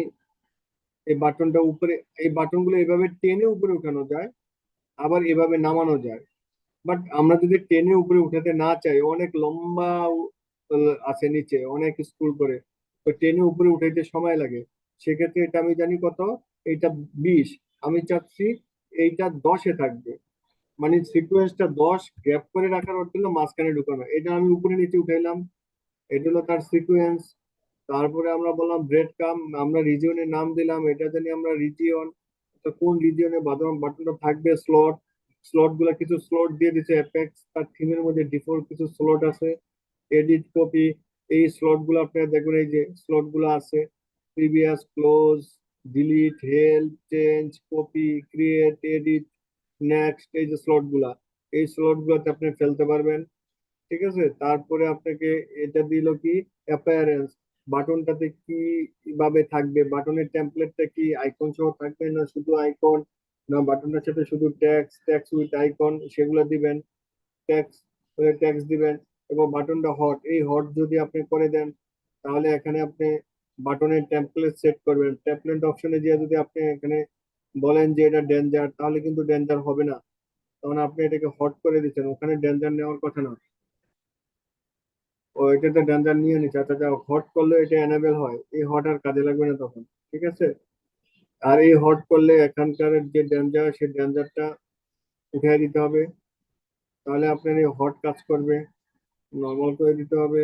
এই বাটনটা উপরে, এই বাটনগুলো এভাবে টেনে উপরে উঠানো যায়, আবার এভাবে নামানো যায়। বাট আমরা যদি টেনে উপরে উঠাতে না চাই, অনেক লম্বা আছে নিচে, অনেক স্ক্রল করে, তো টেনে উপরে উঠাইতে সময় লাগে। সেক্ষেত্রে এটা আমি জানি কত, এইটা 20, আমি চাচ্ছি এইটা 10-এ থাকবে। মানে সিকোয়েন্সটা 10 গ্যাপ করে রাখার অর্থ হলো মাঝখানে ঢুকানো, এটা আমি উপরে নিচে উঠাইলাম, এটা হলো তার সিকোয়েন্স। তারপরে আমরা বললাম ব্রেড কাম, আমরা রিজিয়নের নাম দিলাম, এটা জানি আমরা রিজিয়ন, তো কোন রিজিয়নে বাটনটা থাকবে। স্লট, স্লট গুলা কিছু স্লট দিয়ে দিচ্ছে অ্যাপেক্স, তার থিমের মধ্যে ডিফল্ট কিছু স্লট আছে। এডিট, কপি, এই স্লট গুলো আপনারা দেখবেন, এই যে স্লট গুলো আছে, previous, close, delete, help, change, copy, create, edit, next, এই যে স্লট গুলা, এই স্লট গুলাতে আপনি ফেলতে পারবেন। ঠিক আছে, তারপরে আপনাকে এটা দিল কি, অ্যাপিয়ারেন্স, বাটনটাতে কি ভাবে থাকবে, বাটনের টেমপ্লেটটা কি আইকন সহ থাকবে না শুধু আইকন, না বাটনটার সাথে শুধু ট্যাক্স, ট্যাক্স উইথ আইকন, সেগুলো দিবেন। ট্যাক্স, ট্যাক্স দিবেন। এবং বাটনটা হট, এই হট যদি আপনি করে দেন, তাহলে এখানে আপনি বাটনের টেমপ্লেট সেট করবেন। টেমপ্লেট অপশনে গিয়ে যদি আপনি এখানে বলেন যে এটা ডেঞ্জার, তাহলে কিন্তু ডেঞ্জার হবে না, তখন আপনি এটাকে হট করে দিচ্ছেন, ওখানে ডেঞ্জার নেওয়ার কথা না। ও এটাতে ডেঞ্জার নিয়ে নিচ্ছে, আচ্ছা যা, হট করলে এটা এনেবল হয়, এই হট আর কাজে লাগবে না তখন। ঠিক আছে, আর এই হট করলে এখানকার যে ডেঞ্জার, সেই ডেঞ্জারটা উঠিয়ে দিতে হবে, তাহলে আপনার এই হট কাজ করবে। নর্মাল করে দিতে হবে।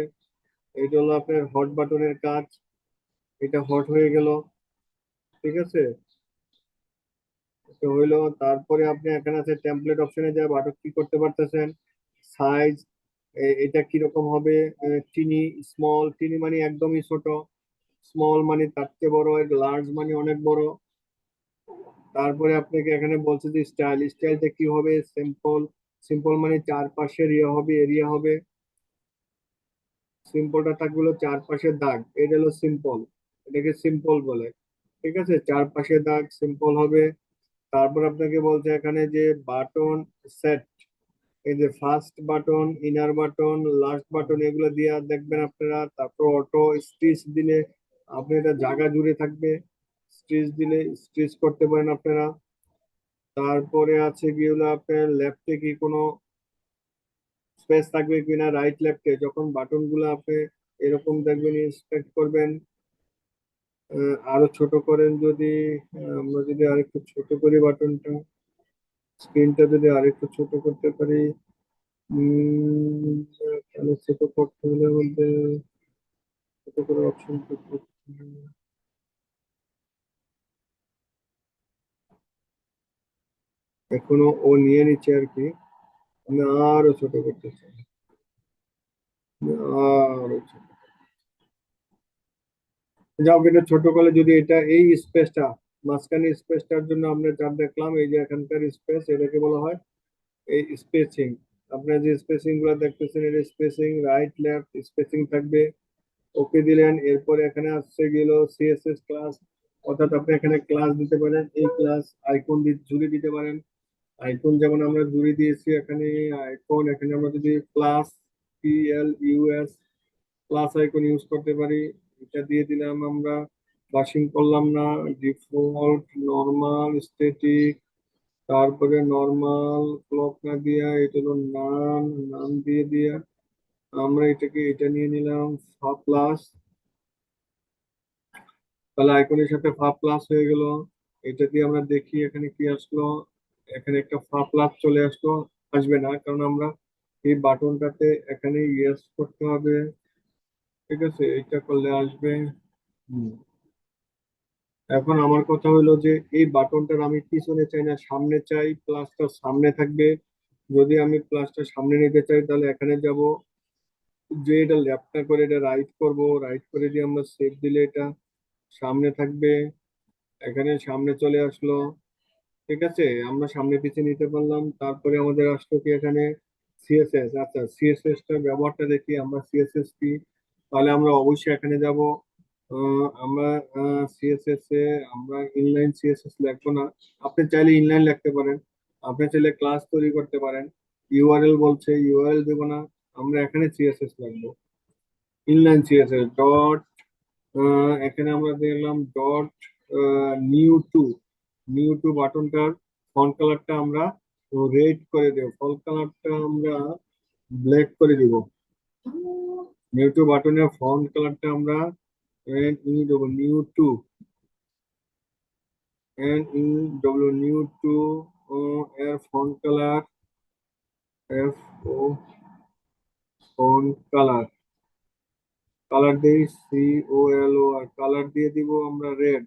এটা হলো আপনার হট বাটনের কাজ, এটা হট হয়ে গেল। ঠিক আছে, এটা হইলো। তারপরে আপনি এখানে আছে টেমপ্লেট অপশনে যা বাটন কি করতে পারতেছেন, সাইজ, এটা কিরকম হবে, টিনি, স্মল, টিনি মানে একদমই ছোট, স্মল মানে তার চেয়ে বড়, লার্জ মানে অনেক বড়। তারপরে আপনাকে এখানে বলছে যে স্টাইল, স্টাইলটা কি হবে, সিম্পল, সিম্পল মানে চারপাশের ইয়ে হবে, এরিয়া হবে। সিম্পলটা থাকবে হলো চারপাশের দাগ, এটা হলো সিম্পল, এটাকে সিম্পল বলে। ঠিক আছে, চারপাশের দাগ সিম্পল হবে। তারপর আপনাকে বলছে এখানে যে বাটন সেট, এই যে first button, inner button, last button, এগুলো দিয়ে দেখবেন আপনারা। তারপর অটো স্টিচ দিলে আপনি এটা জায়গা জুড়ে থাকবে, স্টিচ দিলে স্টিচ করতে পারেন আপনারা। তারপরে আছে কি হলো আপনার লেফটে কি কোনো স্পেস থাকবে কিনা, রাইট লেফটে যখন বাটন গুলো আপনি এরকম দেখবেন, ইন্সপেক্ট করবেন। আরো ছোট করেন যদি, আমরা যদি আরেকটু ছোট করি বাটনটা, স্ক্রিনটা যদি আরেকটু ছোট করতে পারি, তাহলে ছোট করতে হলে বলতে ছোট করে অপশন, এখনো ও নিয়ে নিচ্ছে আর কি, আমি আরো ছোট করতে চাই, আরো ছোট। যাও, এটা ছোট করলে যদি এটা এই স্পেসটা, মাঝখানে স্পেসটার জন্য আমরা যা দেখলাম, এই যে এখানকার স্পেস, এটাকে বলা হয় এই স্পেসিং। আপনার যে স্পেসিং গুলো দেখতেছেন, এটা স্পেসিং, রাইট লেফট স্পেসিং থাকবে। ওকে দিলেন, এরপরে এখানে আসছে গেল সিএসএস ক্লাস, অর্থাৎ আপনি এখানে ক্লাস দিতে পারেন, এই ক্লাস আইকন জুড়ে দিতে পারেন। আইকন যেমন আমরা জুড়ে দিয়েছি এখানে আইকন, এখানে আমরা যদি plus, PLUS, plus icon use করতে পারি, এটা দিয়ে দিলাম আমরা। বাসিং করলাম না, ডিফল্ট, নর্মাল, স্ট্যাটিক, তারপরে নর্মাল, ক্লক না দিয়া এটা হলো নাম, নাম দিয়ে দিয়া আমরা এটাকে এটা নিয়ে নিলাম ফা প্লাস, তাহলে আইকনের সাথে ফা প্লাস হয়ে গেল। এটা দিয়ে আমরা দেখি এখানে কি আসলো, এখানে একটা ফা প্লাস চলে আসলো, আসবে না কারণ আমরা এই বাটনটাতে এখানে ইয়েস করতে হবে। ঠিক আছে, এটা করলে আসবে। হুম, এখন আমার কথা হলো যে এই বাটনটার আমি পিছনে চাই না, সামনে চাই, প্লাসটা সামনে থাকবে। যদি আমি প্লাসটা সামনে নিতে চাই তাহলে এখানে যাব, যে এটা লেফটটা করে এটা রাইট করব, রাইট করে দিয়ে আমরা সেভ দিলে এটা সামনে থাকবে। এখানে সামনে চলে আসলো। ঠিক আছে, আমরা সামনে পিছিয়ে নিতে পারলাম। তারপরে আমাদের আসলো কি এখানে সিএসএস। আচ্ছা, সিএসএস টা ব্যবহারটা দেখি আমরা, সিএসএস কি। তাহলে আমরা অবশ্যই এখানে যাব। আমরা সিএসএস এ আমরা ইনলাইন সিএসএস লিখবো না। আপনি চাইলে ইনলাইন লিখতে পারেন, আপনি চাইলে ক্লাস তৈরি করতে পারেন। ইউআরএল বলছে, ইউআরএল দেবো না, আমরা এখানে সিএসএস লিখবো। ইনলাইন সিএসএস ডট, এখানে আমরা দিলাম dot new two. New two বাটনটার ফন্ট কালারটা আমরা রেড করে দেব, ফন্ট কালারটা আমরা ব্ল্যাক করে দিব। নিউ টু বাটনের ফন্ট কালারটা আমরা নিউ দেবো, নিউ টু, নিউ টু এর font colour F O, font colour, colour দিই C O L O R, colour দিয়ে দিব আমরা red,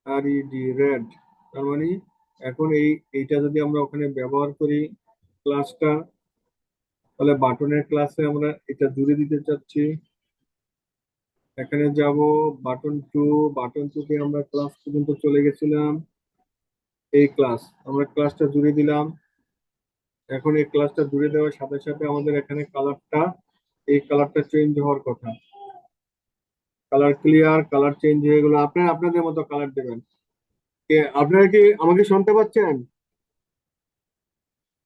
R E D, red. তার মানে এখন এইটা যদি আমরা ওখানে ব্যবহার করি ক্লাসটা, তাহলে বাটনের ক্লাসে আমরা এটা জুড়ে দিতে চাচ্ছি। এখানে যাব বাটন টু, বাটন টু তে আমরা ক্লাস পর্যন্ত চলে গেছিলাম। এই ক্লাস, আমরা ক্লাসটা জুড়ে দিলাম। এখন এই ক্লাসটা জুড়ে দেওয়ার সাথে সাথে আমাদের এখানে কালারটা, এই কালারটা চেঞ্জ হওয়ার কথা। কালার ক্লিয়ার, কালার চেঞ্জ হয়ে গেলো। আপনারা আপনাদের মতো কালার দেবেন। আপনারা কি আমাকে শুনতে পাচ্ছেন?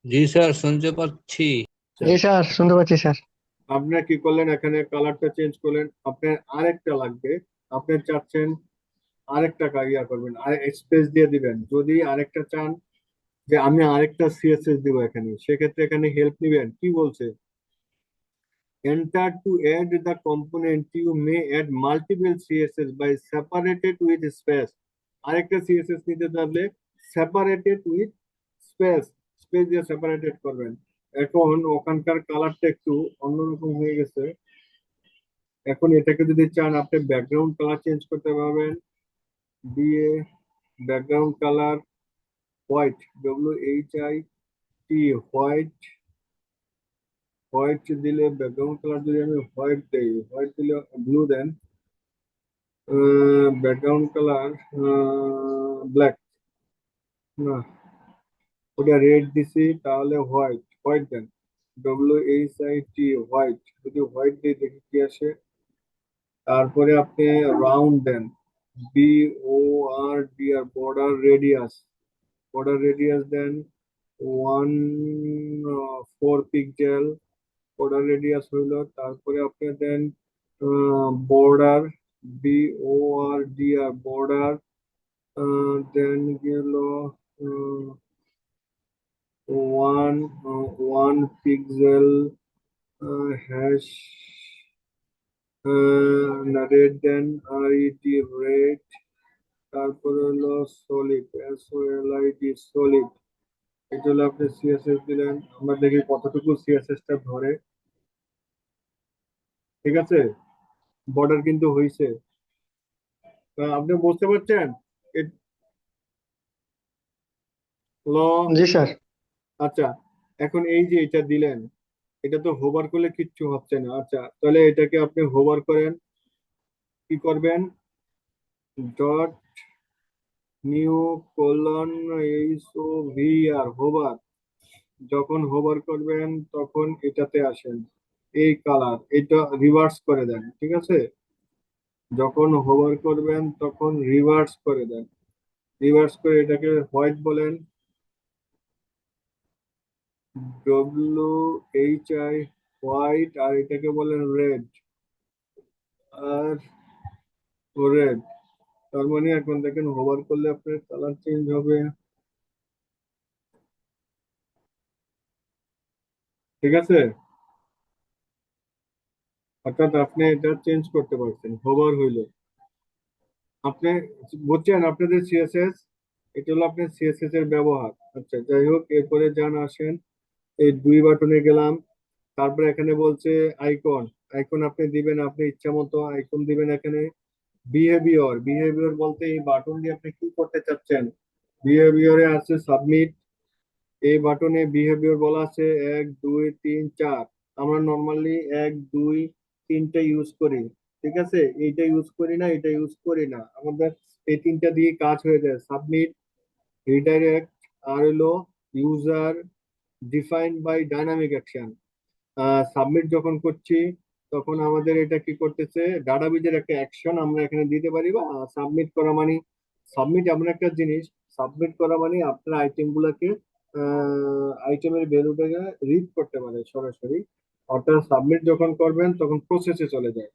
জি স্যার, শুনতে পাচ্ছি। জি স্যার, শুনতে পাচ্ছি স্যার। আপনারা কি করলেন, এখানে কালারটা চেঞ্জ করলেন। আপনার আরেকটা লাগবে, আপনি চাচ্ছেন আরেকটা ইয়া করবেন, আর স্পেস দিয়ে দিবেন। যদি আরেকটা চান যে আমি আরেকটা সিএসএস দিব এখানে, সেক্ষেত্রে এখানে হেল্প নিবেন। কি বলছে, enter to add the component you may add multiple css by separated with space। আরেকটা সিএসএস নিতে চাইলে separated with space, স্পেস দিয়ে সেপারেটেড করবেন। এখন ওখানকার কালারটা একটু অন্যরকম হয়ে গেছে। এখন এটাকে যদি চান আপনি ব্যাকগ্রাউন্ড কালার চেঞ্জ করতে পারবেন, দিয়ে background colour white, WHIT, white, white দিলে ব্যাকগ্রাউন্ড কালার যদি আমি হোয়াইট দেই, হোয়াইট দিলে ব্লু দেন, ব্যাকগ্রাউন্ড কালার ব্ল্যাক, না ওটা রেড দিছি, তাহলে হোয়াইট, হোয়াইট দেন, WHIT, হোয়াইট। যদি হোয়াইট দিয়ে দেখি কি আসে। তারপরে আপনি রাউন্ড দেন, BORDR, border radius, border radius দেন 1 4 পিক্সেল, বর্ডার রেডিয়াস হইলো। তারপরে আপনি দেন বর্ডার, BORDR, বর্ডার, দেন গেল 1 পিক্সেল, হ্যাশ রেড দেন, RED, রেড। তারপরে হলো সলিড, SOLID, সলিড। এটা হলো আপনি সিএসএস দিলেন। আমরা দেখি কতটুকু সিএসএস টা ধরে। ঠিক আছে, বর্ডার কিন্তু হয়েছে। আপনি বুঝতে পারছেন? হলো। জি স্যার। আচ্ছা, এখন এই যে এটা দিলেন, এটা তো হোভার করলে কিচ্ছু হচ্ছে না। আচ্ছা, তাহলে এটাকে আপনি হোভার করেন। কি করবেন, dot new colon HOVR, hover. যখন হোভার করবেন তখন এটাতে আসেন, এই কালার এটা রিভার্স করে দেন। ঠিক আছে, যখন হোভার করবেন তখন রিভার্স করে দেন, রিভার্স করে এটাকে হোয়াইট বলেন, WHI, হোয়াইট। আর এটাকে বলেন রেড, আর রেড। তার মানে এখন দেখেন হোভার করলে আপনার কালার চেঞ্জ হবে। ঠিক আছে, অর্থাৎ আপনি এটা চেঞ্জ করতে পারছেন, হোভার হইলো। আপনি বুঝছেন আপনাদের সিএসএস, এটা হলো আপনার সিএসএস এর ব্যবহার। আচ্ছা, যাই হোক, এরপরে যান আসেন এই দুই বাটনে গেলাম। তারপরে এখানে বলছে আইকন, আইকন আপনি দিবেন, আপনি ইচ্ছা মতো আইকন দিবেন এখানে। বিহেভিয়র বলতে এই বাটন দিয়ে আপনি কি করতে চাচ্ছেন। বিহেভিয়রে আছে সাবমিট, এই বাটনে বিহেভিয়র বলা আছে 1 2 3 4। আমরা নর্মালি 1 2 3টা ইউজ করি, ঠিক আছে, এইটা ইউজ করি না, এটা ইউজ করি না, আমাদের এই তিনটা দিয়ে কাজ হয়ে যায়। সাবমিট, রিডাইরেক্ট, আর হলো user defined by dynamic action. Submit যখন করছি তখন আমাদের এটা কি করতেছে, ডাটাবেজের একটা অ্যাকশন আমরা এখানে দিতে পারি। বা সাবমিট করা মানে, সাবমিট এমন একটা জিনিস, সাবমিট করা মানে আপনার আইটেম গুলাকে, আইটেমের ভ্যালুটাকে রিড করতে পারে সরাসরি। অর্থাৎ সাবমিট যখন করবেন তখন প্রসেসে চলে যায়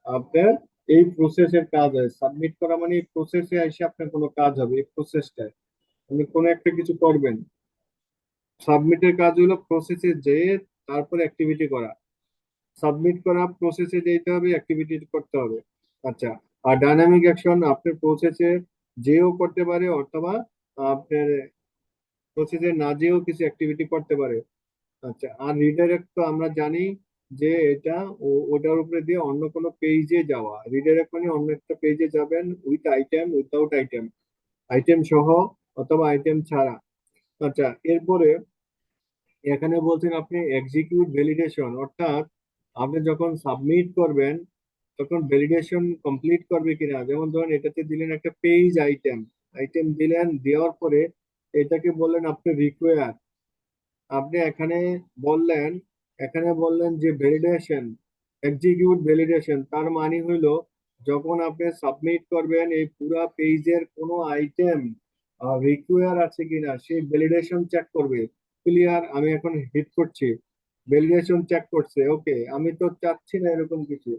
আপনার, এই প্রসেসের কাজ হয়। সাবমিট করা মানে এই প্রসেসে এসে আপনার কোনো কাজ হবে, এই প্রসেসটায় আপনি কোনো একটা কিছু করবেন। সাবমিটের কাজ হলো প্রসেসে যেয়ে তারপরে অ্যাক্টিভিটি করা। সাবমিট করা প্রসেসে যেতে হবে, অ্যাক্টিভিটি করতে হবে। আচ্ছা, আর ডাইনামিক অ্যাকশন আপনার প্রসেসে যেও করতে পারে, অথবা আপনার প্রসেসে না যেও কিছু অ্যাক্টিভিটি করতে পারে। আচ্ছা, আর রিডাইরেক্ট তো আমরা জানি যে এটা ওটার উপরে দিয়ে অন্য কোনো পেজে যাওয়া। রিডাইরেক্ট মানে অন্য একটা পেজে যাবেন with item, without item, item সহ অথবা আইটেম ছাড়া। আচ্ছা, এরপরে এখানে বলছেন আপনি এক্সিকিউট ভ্যালিডেশন, অর্থাৎ আপনি যখন সাবমিট করবেন তখন ভ্যালিডেশন কমপ্লিট করবে কিনা। যেমন ধরেন এটাতে দিলেন একটা পেজ আইটেম, আইটেম দিলেন, দেওয়ার পরে এটাকে বললেন আপনি রিকোয়ার, আপনি বললেন এখানে বললেন যে ভ্যালিডেশন, এক্সিকিউট ভ্যালিডেশন, তার মানে হইলো যখন আপনি সাবমিট করবেন এই পুরো পেজের কোনো আইটেম রিকোয়ার আছে কিনা সেই ভ্যালিডেশন চেক করবে। ক্লিয়ার? আমি এখন হিট করছি, ভ্যালিডেশন চেক করছে, ওকে। আমি তো চাচ্ছি না এরকম কিছু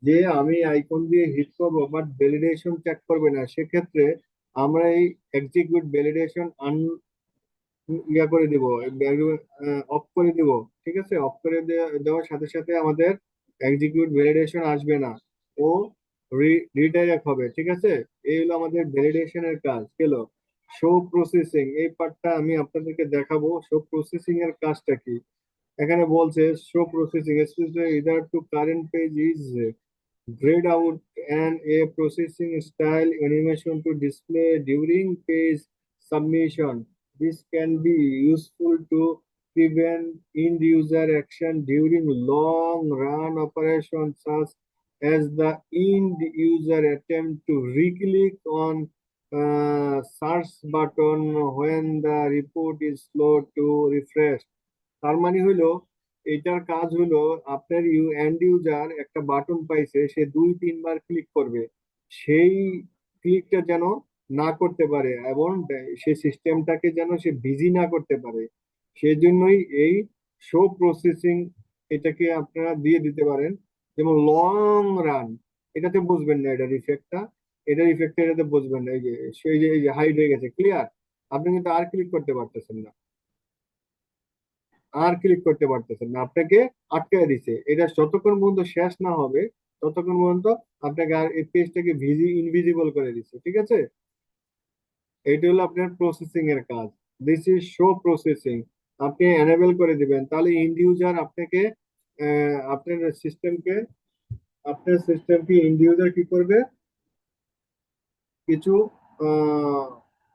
যে আমি আইকন দিয়ে হিট করবো বাট ভ্যালিডেশন চেক করবে না, সেক্ষেত্রে আমরা এই এক্সিকিউট ভ্যালিডেশন ইয়া করে দিব, অফ করে দিব। ঠিক আছে, অফ করে দেওয়ার সাথে সাথে আমাদের এক্সিকিউট ভ্যালিডেশন আসবে না, ও রিডাইরেক্ট হবে। ঠিক আছে, এই হলো আমাদের ভ্যালিডেশনের কাজ গেল। শো প্রসেসিং, এই পার্টটা আমি আপনাদেরকে দেখাবো, শো প্রসেসিং এর কাজটা কি। এখানে বলছে show processing either to current page is grayed out and a processing style animation to display during page submission. This can be useful to prevent end user action during long run operations, such as the end user attempt to re-click on search button when the report is slow to refresh. তার মানে হইলো এটার কাজ হলো আপনার and user একটা button পাইছে, সে 2 3 বার click করবে, সেই ক্লিকটা যেন না করতে পারে এবং সে সিস্টেমটাকে যেন সে বিজি না করতে পারে, সেই জন্যই এই শো প্রসেসিং এটাকে আপনারা দিয়ে দিতে পারেন। যেমন লং রান, এটাতে বুঝবেন না, এটার ইফেক্টটা এটাতে বুঝবেন না। এই যে সেই যে এই যে হাইড হয়ে গেছে, ক্লিয়ার? আপনি কিন্তু আর ক্লিক করতে পারতেছেন না, আর ক্লিক করতে পারতেছেন না, আপনাকে আটকায় দিছে। এটা যতক্ষণ পর্যন্ত শেষ না হবে ততক্ষণ পর্যন্ত আপনাকে আর এই পেজটাকে ইনভিজিবল করে দিচ্ছে। ঠিক আছে, এইটা হলো আপনার প্রসেসিং এর কাজ। দিস ইজ শো প্রসেসিং, আপনি এনেবল করে দিবেন, তাহলে ইন্ড ইউজার আপনাকে আপনার সিস্টেমকে ইন্ড ইউজার কি করবে, কিছু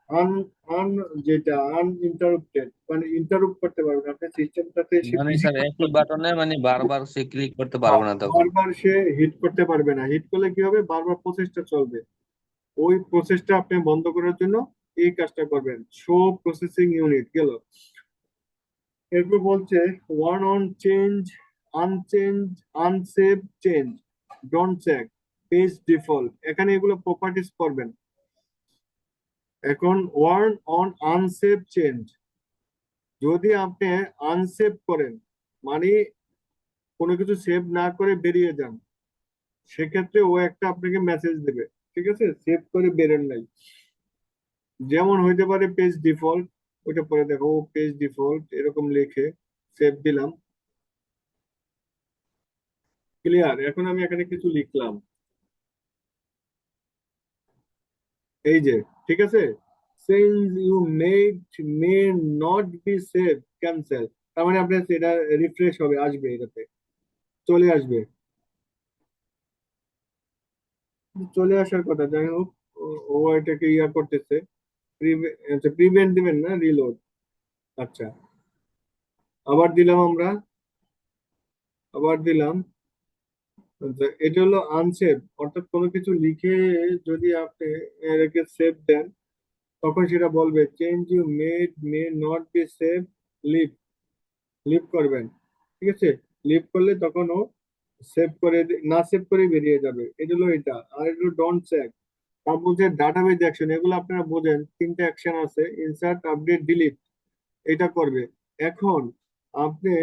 আন আন যেটা আনইন্টারুপ্টেড মানে ইন্টারুপ্ট করতে পারবেন আপনার সিস্টেমটাতে, সে মানে বিজি স্যার একই করতে বাটনে মানে বারবার সে ক্লিক করতে পারবে না তখন। বারবার সে হিট করতে পারবে না। হিট করলে কি হবে, বারবার প্রসেসটা চলবে, ওই প্রসেসটা আপনি বন্ধ করার জন্য এই কাজটা করবেন। শো প্রসেসিং ইউনিট গেল। এরপর বলছে warn on change, unchange, unsave change, don't check, page default, এখানে এগুলো প্রপার্টিস করবেন। এখন ওয়ার্ন অন আনসেভ চেঞ্জ, যদি আপনি আনসেভ করেন মানে কোনো কিছু সেভ না করে বেরিয়ে যান, সেক্ষেত্রে ও একটা আপনাকে মেসেজ দেবে। ঠিক আছে, সেভ করে বেরেন নাই, যেমন হইতে পারে পেজ ডিফল্ট, ওইটা পরে দেখো পেজ ডিফল্ট এরকম লিখে সেভ দিলাম। ক্লিয়ার? এখন আমি এখানে কিছু লিখলাম, এই যে, ঠিক আছে, since you may not be save, cancel, তার মানে আপনার এটা রিফ্রেশ হবে, আসবে, এটাতে চলে আসবে। চলে আসার কথা, যাই হোক ও ও এটাকে ইয়া করতেছে, প্রিভেন্ট দিবেন না, রিলোড। আচ্ছা, আবার দিলাম আমরা, আবার দিলাম। আচ্ছা, এটা হলো আনসেভ, অর্থাৎ কোনো কিছু লিখে যদি আপনি এটাকে সেভ দেন, তখন সেটা বলবে change you made may not be save, leave, leave করবেন। ঠিক আছে, লিভ করলে তখন ও সেভ করে না সেভ করে বেরিয়ে যাবে। এটা হলো এটা। আর এটা হলো ডোন্ট সেভ। তারপর যে ডাটাবেজ অ্যাকশন, এগুলো আপনারা বোঝেন, তিনটা অ্যাকশন আছে, ইনসার্ট, আপডেট, ডিলিট। এটা করবে। এখন আপনি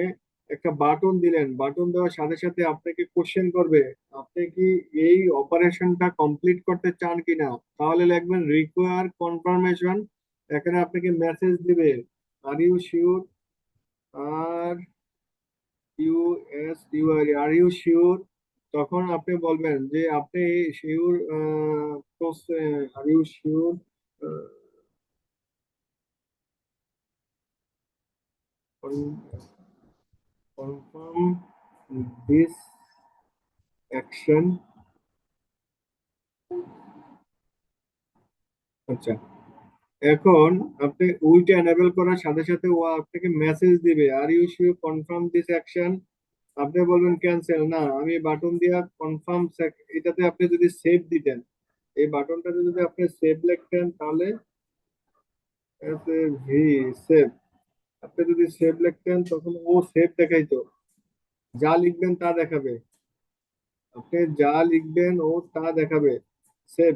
একটা বাটন দিলেন, বাটন দেওয়ার সাথে সাথে আপনাকে কোশ্চেন করবে আপনি কি এই অপারেশনটা কমপ্লিট করতে চান কিনা। তাহলে লিখবেন রিকোয়ার কনফার্মেশন। এখানে আপনাকে মেসেজ দিবে are you sure, are you S U are you sure. তখন আপনি বলবেন যে আপনি sure, are you sure confirm this action. আচ্ছা, এখন আপনি উইটা এনেবল করার সাথে সাথে ও আপনাকে মেসেজ দিবে are you sure confirm this action. আপনি বলবেন ক্যান্সেল, না আমি বাটন দিয়া কনফার্ম। এটাতে আপনি যদি সেভ দিতেন, এই বাটনটাতে যদি আপনি সেভ লিখতেন, তাহলে ভি সেভ, আপনি যদি সেভ লিখতেন তখন ও সেভ দেখাইতো, যা লিখবেন তা দেখাবে। আপনি যা লিখবেন ও তা দেখাবে। Save,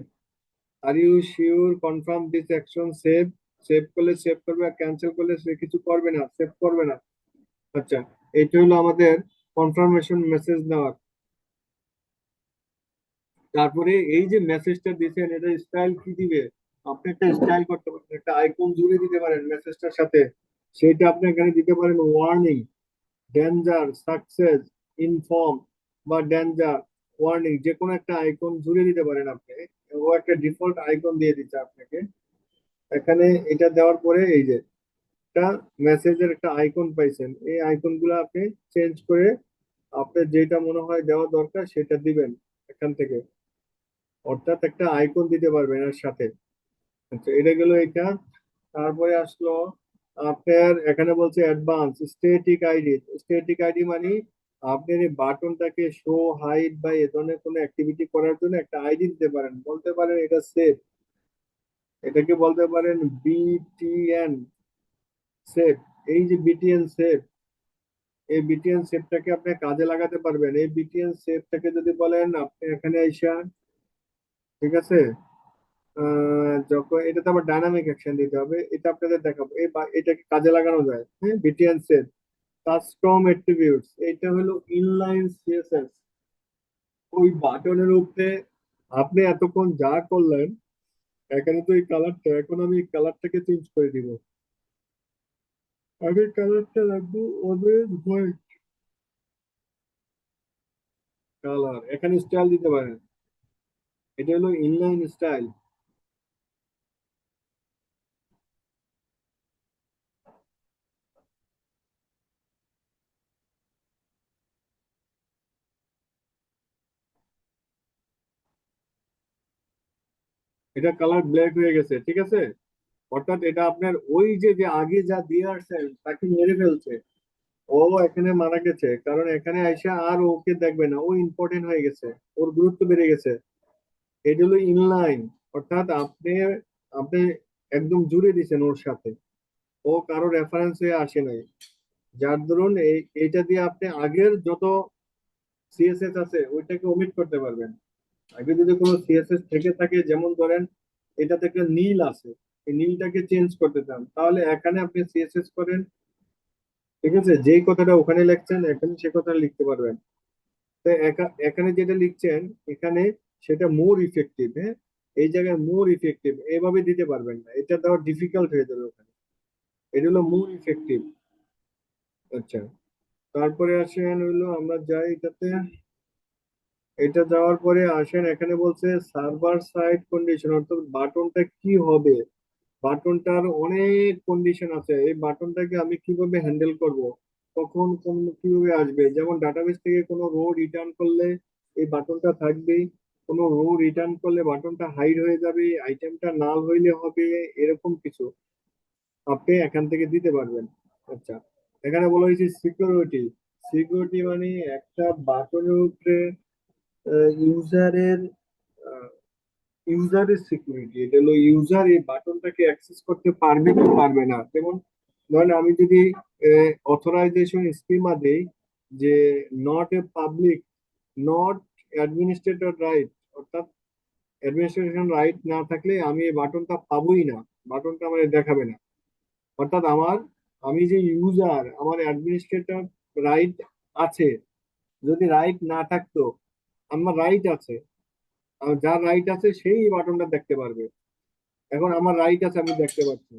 are you sure confirm this action, save. Save করলে সেভ করবে, আর ক্যান্সেল করলে সে কিছু করবে না, সেভ করবে না। আচ্ছা, এইটা হলো আমাদের কনফার্মেশন মেসেজ নেওয়ার। তারপরে এই যে মেসেজটা দিয়েছেন, এটা স্টাইল কি দিবে, আপনি একটা স্টাইল করতে পারেন, একটা আইকন জুড়ে দিতে পারেন মেসেজটার সাথে। সেটা আপনি এখানে দিতে পারেন ওয়ার্নিং, ডেঞ্জার, সাকসেস, ইনফর্ম, বা ডেঞ্জার, ওয়ার্নিং, যে কোনো একটা আইকন জুড়ে দিতে পারেন আপনি। ও একটা ডিফল্ট আইকন দিয়ে দিচ্ছে আপনাকে এখানে। এটা দেওয়ার পরে এই যে একটা মেসেজের একটা আইকন পাইছেন, এই আইকন গুলো আপনি চেঞ্জ করে আপনার যেটা মনে হয় দেওয়া দরকার সেটা দিবেন এখান থেকে, অর্থাৎ একটা আইকন দিতে পারবেন এর সাথে। আচ্ছা, এটা গেল এটা। তারপরে আসলো আপনার এখানে বলছে advance static ID. Static ID মানে আপনার এই বাটনটাকে শো, হাইড বা এ ধরনের কোনো অ্যাক্টিভিটি করার জন্য একটা আইডি দিতে পারেন। বলতে পারেন এটা সেভ, এটাকে বলতে পারেন বিটিএন সেভ। এই যে বিটিএন সেভ, এই বিটিএন সেভটাকে আপনি কাজে লাগাতে পারবেন। এই বিটিএন সেভটাকে যদি বলেন আপনি এখানে আইসা, ঠিক আছে, যখন এটাতে আবার ডাইনামিক অ্যাকশন দিতে হবে, এটা আপনাদের দেখাবো। এটাকে কাজে লাগানো যায়, হ্যাঁ, বিটিএন সেভ। কাস্টম অ্যাট্রিবিউটস, এটা হলো ইনলাইন সিএসএস। ওই বাটনের উপরে আপনি এতক্ষণ যা করলেন, এখানে তো এই কালারটা, এখন আমি এই কালারটাকে চেঞ্জ করে দিব। আমি কালারটা রাখবো অরেঞ্জ হোয়াইট কালার। এখানে স্টাইল দিতে পারেন, এটা হলো ইনলাইন স্টাইল। এটা কালার ব্ল্যাক হয়ে গেছে, ঠিক আছে। অর্থাৎ এটা আপনার ওই যে যে আগে যা দিয়ে আসছেন তাকে মেরে ফেলছে। ও এখানে মারা গেছে, কারণ এখানে আইসা আর ওকে দেখবে না, ও ইম্পর্টেন্ট হয়ে গেছে, ওর গুরুত্ব বেড়ে গেছে। এটা হলো ইনলাইন, অর্থাৎ আপনি আপনি একদম জুড়ে দিছেন ওর সাথে, ও কারো রেফারেন্স হয়ে আসে নাই। যার দরুন এইটা দিয়ে আপনি আগের যত সিএসএস আছে ওইটাকে ওমিট করতে পারবেন। আগে যদি কোনো সিএসএস থেকে থাকে, যেমন ধরেন এটা থেকে নীল আছে, এই নীলটাকে চেঞ্জ করতে চান, তাহলে এখানে আপনি সিএসএস করেন, ঠিক আছে, যেই কথাটা ওখানে লিখছেন এখানে সে কথা লিখতে পারবেন। তো এখানে যেটা লিখছেন এখানে, সেটা মোর ইফেক্টিভ, হ্যাঁ, এই জায়গায় মোর ইফেক্টিভ এভাবে দিতে পারবেন না, এটা দেওয়া ডিফিকাল্ট হয়ে যাবে ওখানে। এটা হলো মোর ইফেক্টিভ। আচ্ছা, তারপরে আসেন হইলো আমরা যাই এটাতে। এটা যাওয়ার পরে আসেন এখানে বলছে সার্ভার সাইড কন্ডিশন, অর্থাৎ বাটনটা কি হবে। বাটনটার অনেক কন্ডিশন আছে, এই বাটনটাকে আমি কিভাবে হ্যান্ডেল করব, কখন কোন কিভাবে আসবে। যেমন ডাটাবেস থেকে কোনো রো রিটার্ন করলে এই বাটনটা থাকবেই। কোনো রো রিটার্ন করলে বাটনটা হাইড হয়ে যাবে, আইটেমটা নাল হইলে হবে, এরকম কিছু আপনি এখান থেকে দিতে পারবেন। আচ্ছা, এখানে বলা হয়েছে সিকিউরিটি। সিকিউরিটি মানে একটা বাটনের উপরে ইউজারের ইউজারের সিকিউরিটি। এটা হলো ইউজার এই বাটনটাকে অ্যাক্সেস করতে পারবে কি পারবে না। যেমন ধরেন আমি যদি অথরাইজেশন স্কিমা দেই যে not a public, not administrator right, অর্থাৎ অ্যাডমিনিস্ট্রেশন রাইট না থাকলে আমি এই বাটনটা পাবোই না, বাটনটা আমার দেখাবে না। অর্থাৎ আমি যে ইউজার, আমার অ্যাডমিনিস্ট্রেটর রাইট আছে, যদি রাইট না থাকতো, আমার রাইট আছে, যার রাইট আছে সেই বাটনটা দেখতে পারবে। এখন আমার রাইট আছে, আমি দেখতে পাচ্ছি,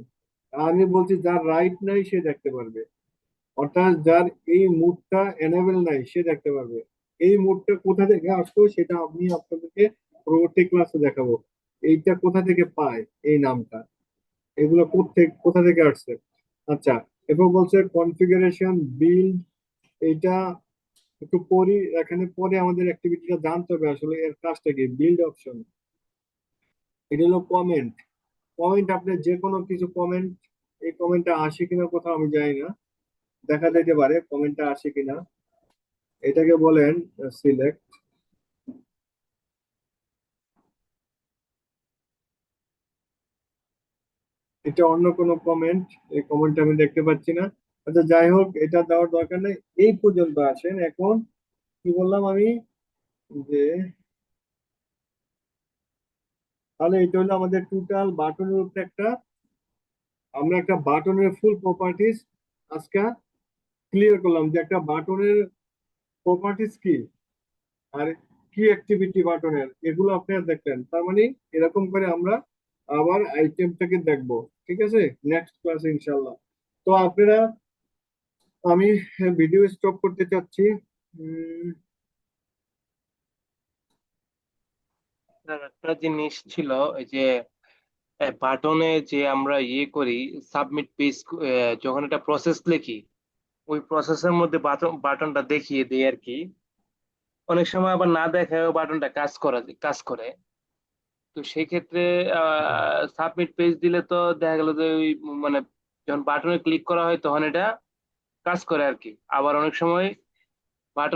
আর আমি বলছি যার রাইট নাই সে দেখতে পারবে। অর্থাৎ যার এই মুডটা এনেবল নাই সে দেখতে পারবে। এই মুডটা কোথা থেকে আসতো সেটা আমি আপনাদেরকে পরবর্তী ক্লাসে দেখাবো। এইটা কোথা থেকে পায় এই নামটা, এগুলো কোথা থেকে আসছে। আচ্ছা, এরপর বলছে কনফিগারেশন বিল্ড। এইটা একটু পরে, এখানে পরে আমাদের অ্যাক্টিভিটিটা জানতে হবে আসলে এর কাজটা কি। বিল্ড অপশন, এটা হলো কমেন্ট। কমেন্ট, আপনি যে কোনো কিছু কমেন্ট, এই কমেন্টটা আসে কিনা কোথাও আমি জানি না, দেখা যেতে পারে কমেন্টটা আসে কিনা। এটাকে বলেন সিলেক্ট। এটা অন্য কোনো কমেন্ট, এই কমেন্ট আমি দেখতে পাচ্ছি না। আচ্ছা যাই হোক, এটা দেওয়ার দরকার নেই, এই পর্যন্ত আসেন। এখন কি বললাম আমি, যে তাহলে এটা হলো আমাদের টোটাল বাটনের উপরে আমরা একটা বাটনের ফুল প্রপার্টিজ আজকে ক্লিয়ার করলাম, যে একটা বাটনের প্রপার্টিজ কি আর কি অ্যাক্টিভিটি বাটনের, এগুলো আপনারা দেখলেন। তার মানে এরকম করে আমরা আবার আইটেমটাকে দেখবো। ঠিক আছে, নেক্সট ক্লাসে ইনশাল্লাহ। তো আপনারা, আমি ভিডিও স্টপ করতে চাচ্ছি। উম, আর একটা জিনিস ছিল, এই যে বাটনে যে আমরা ইয়ে করি, সাবমিট পেজ, যখন এটা প্রসেস লিখি, ওই প্রসেসের মধ্যে বাটনটা দেখিয়ে দেয় আর কি। অনেক সময় আবার না দেখায়ও বাটনটা কাজ করে। তো সেই ক্ষেত্রে সাবমিট পেজ দিলে তো দেখা গেল যে ওই মানে যখন বাটনে ক্লিক করা হয় তখন এটা কাজ করে আর কি। আবার অনেক সময় বাটন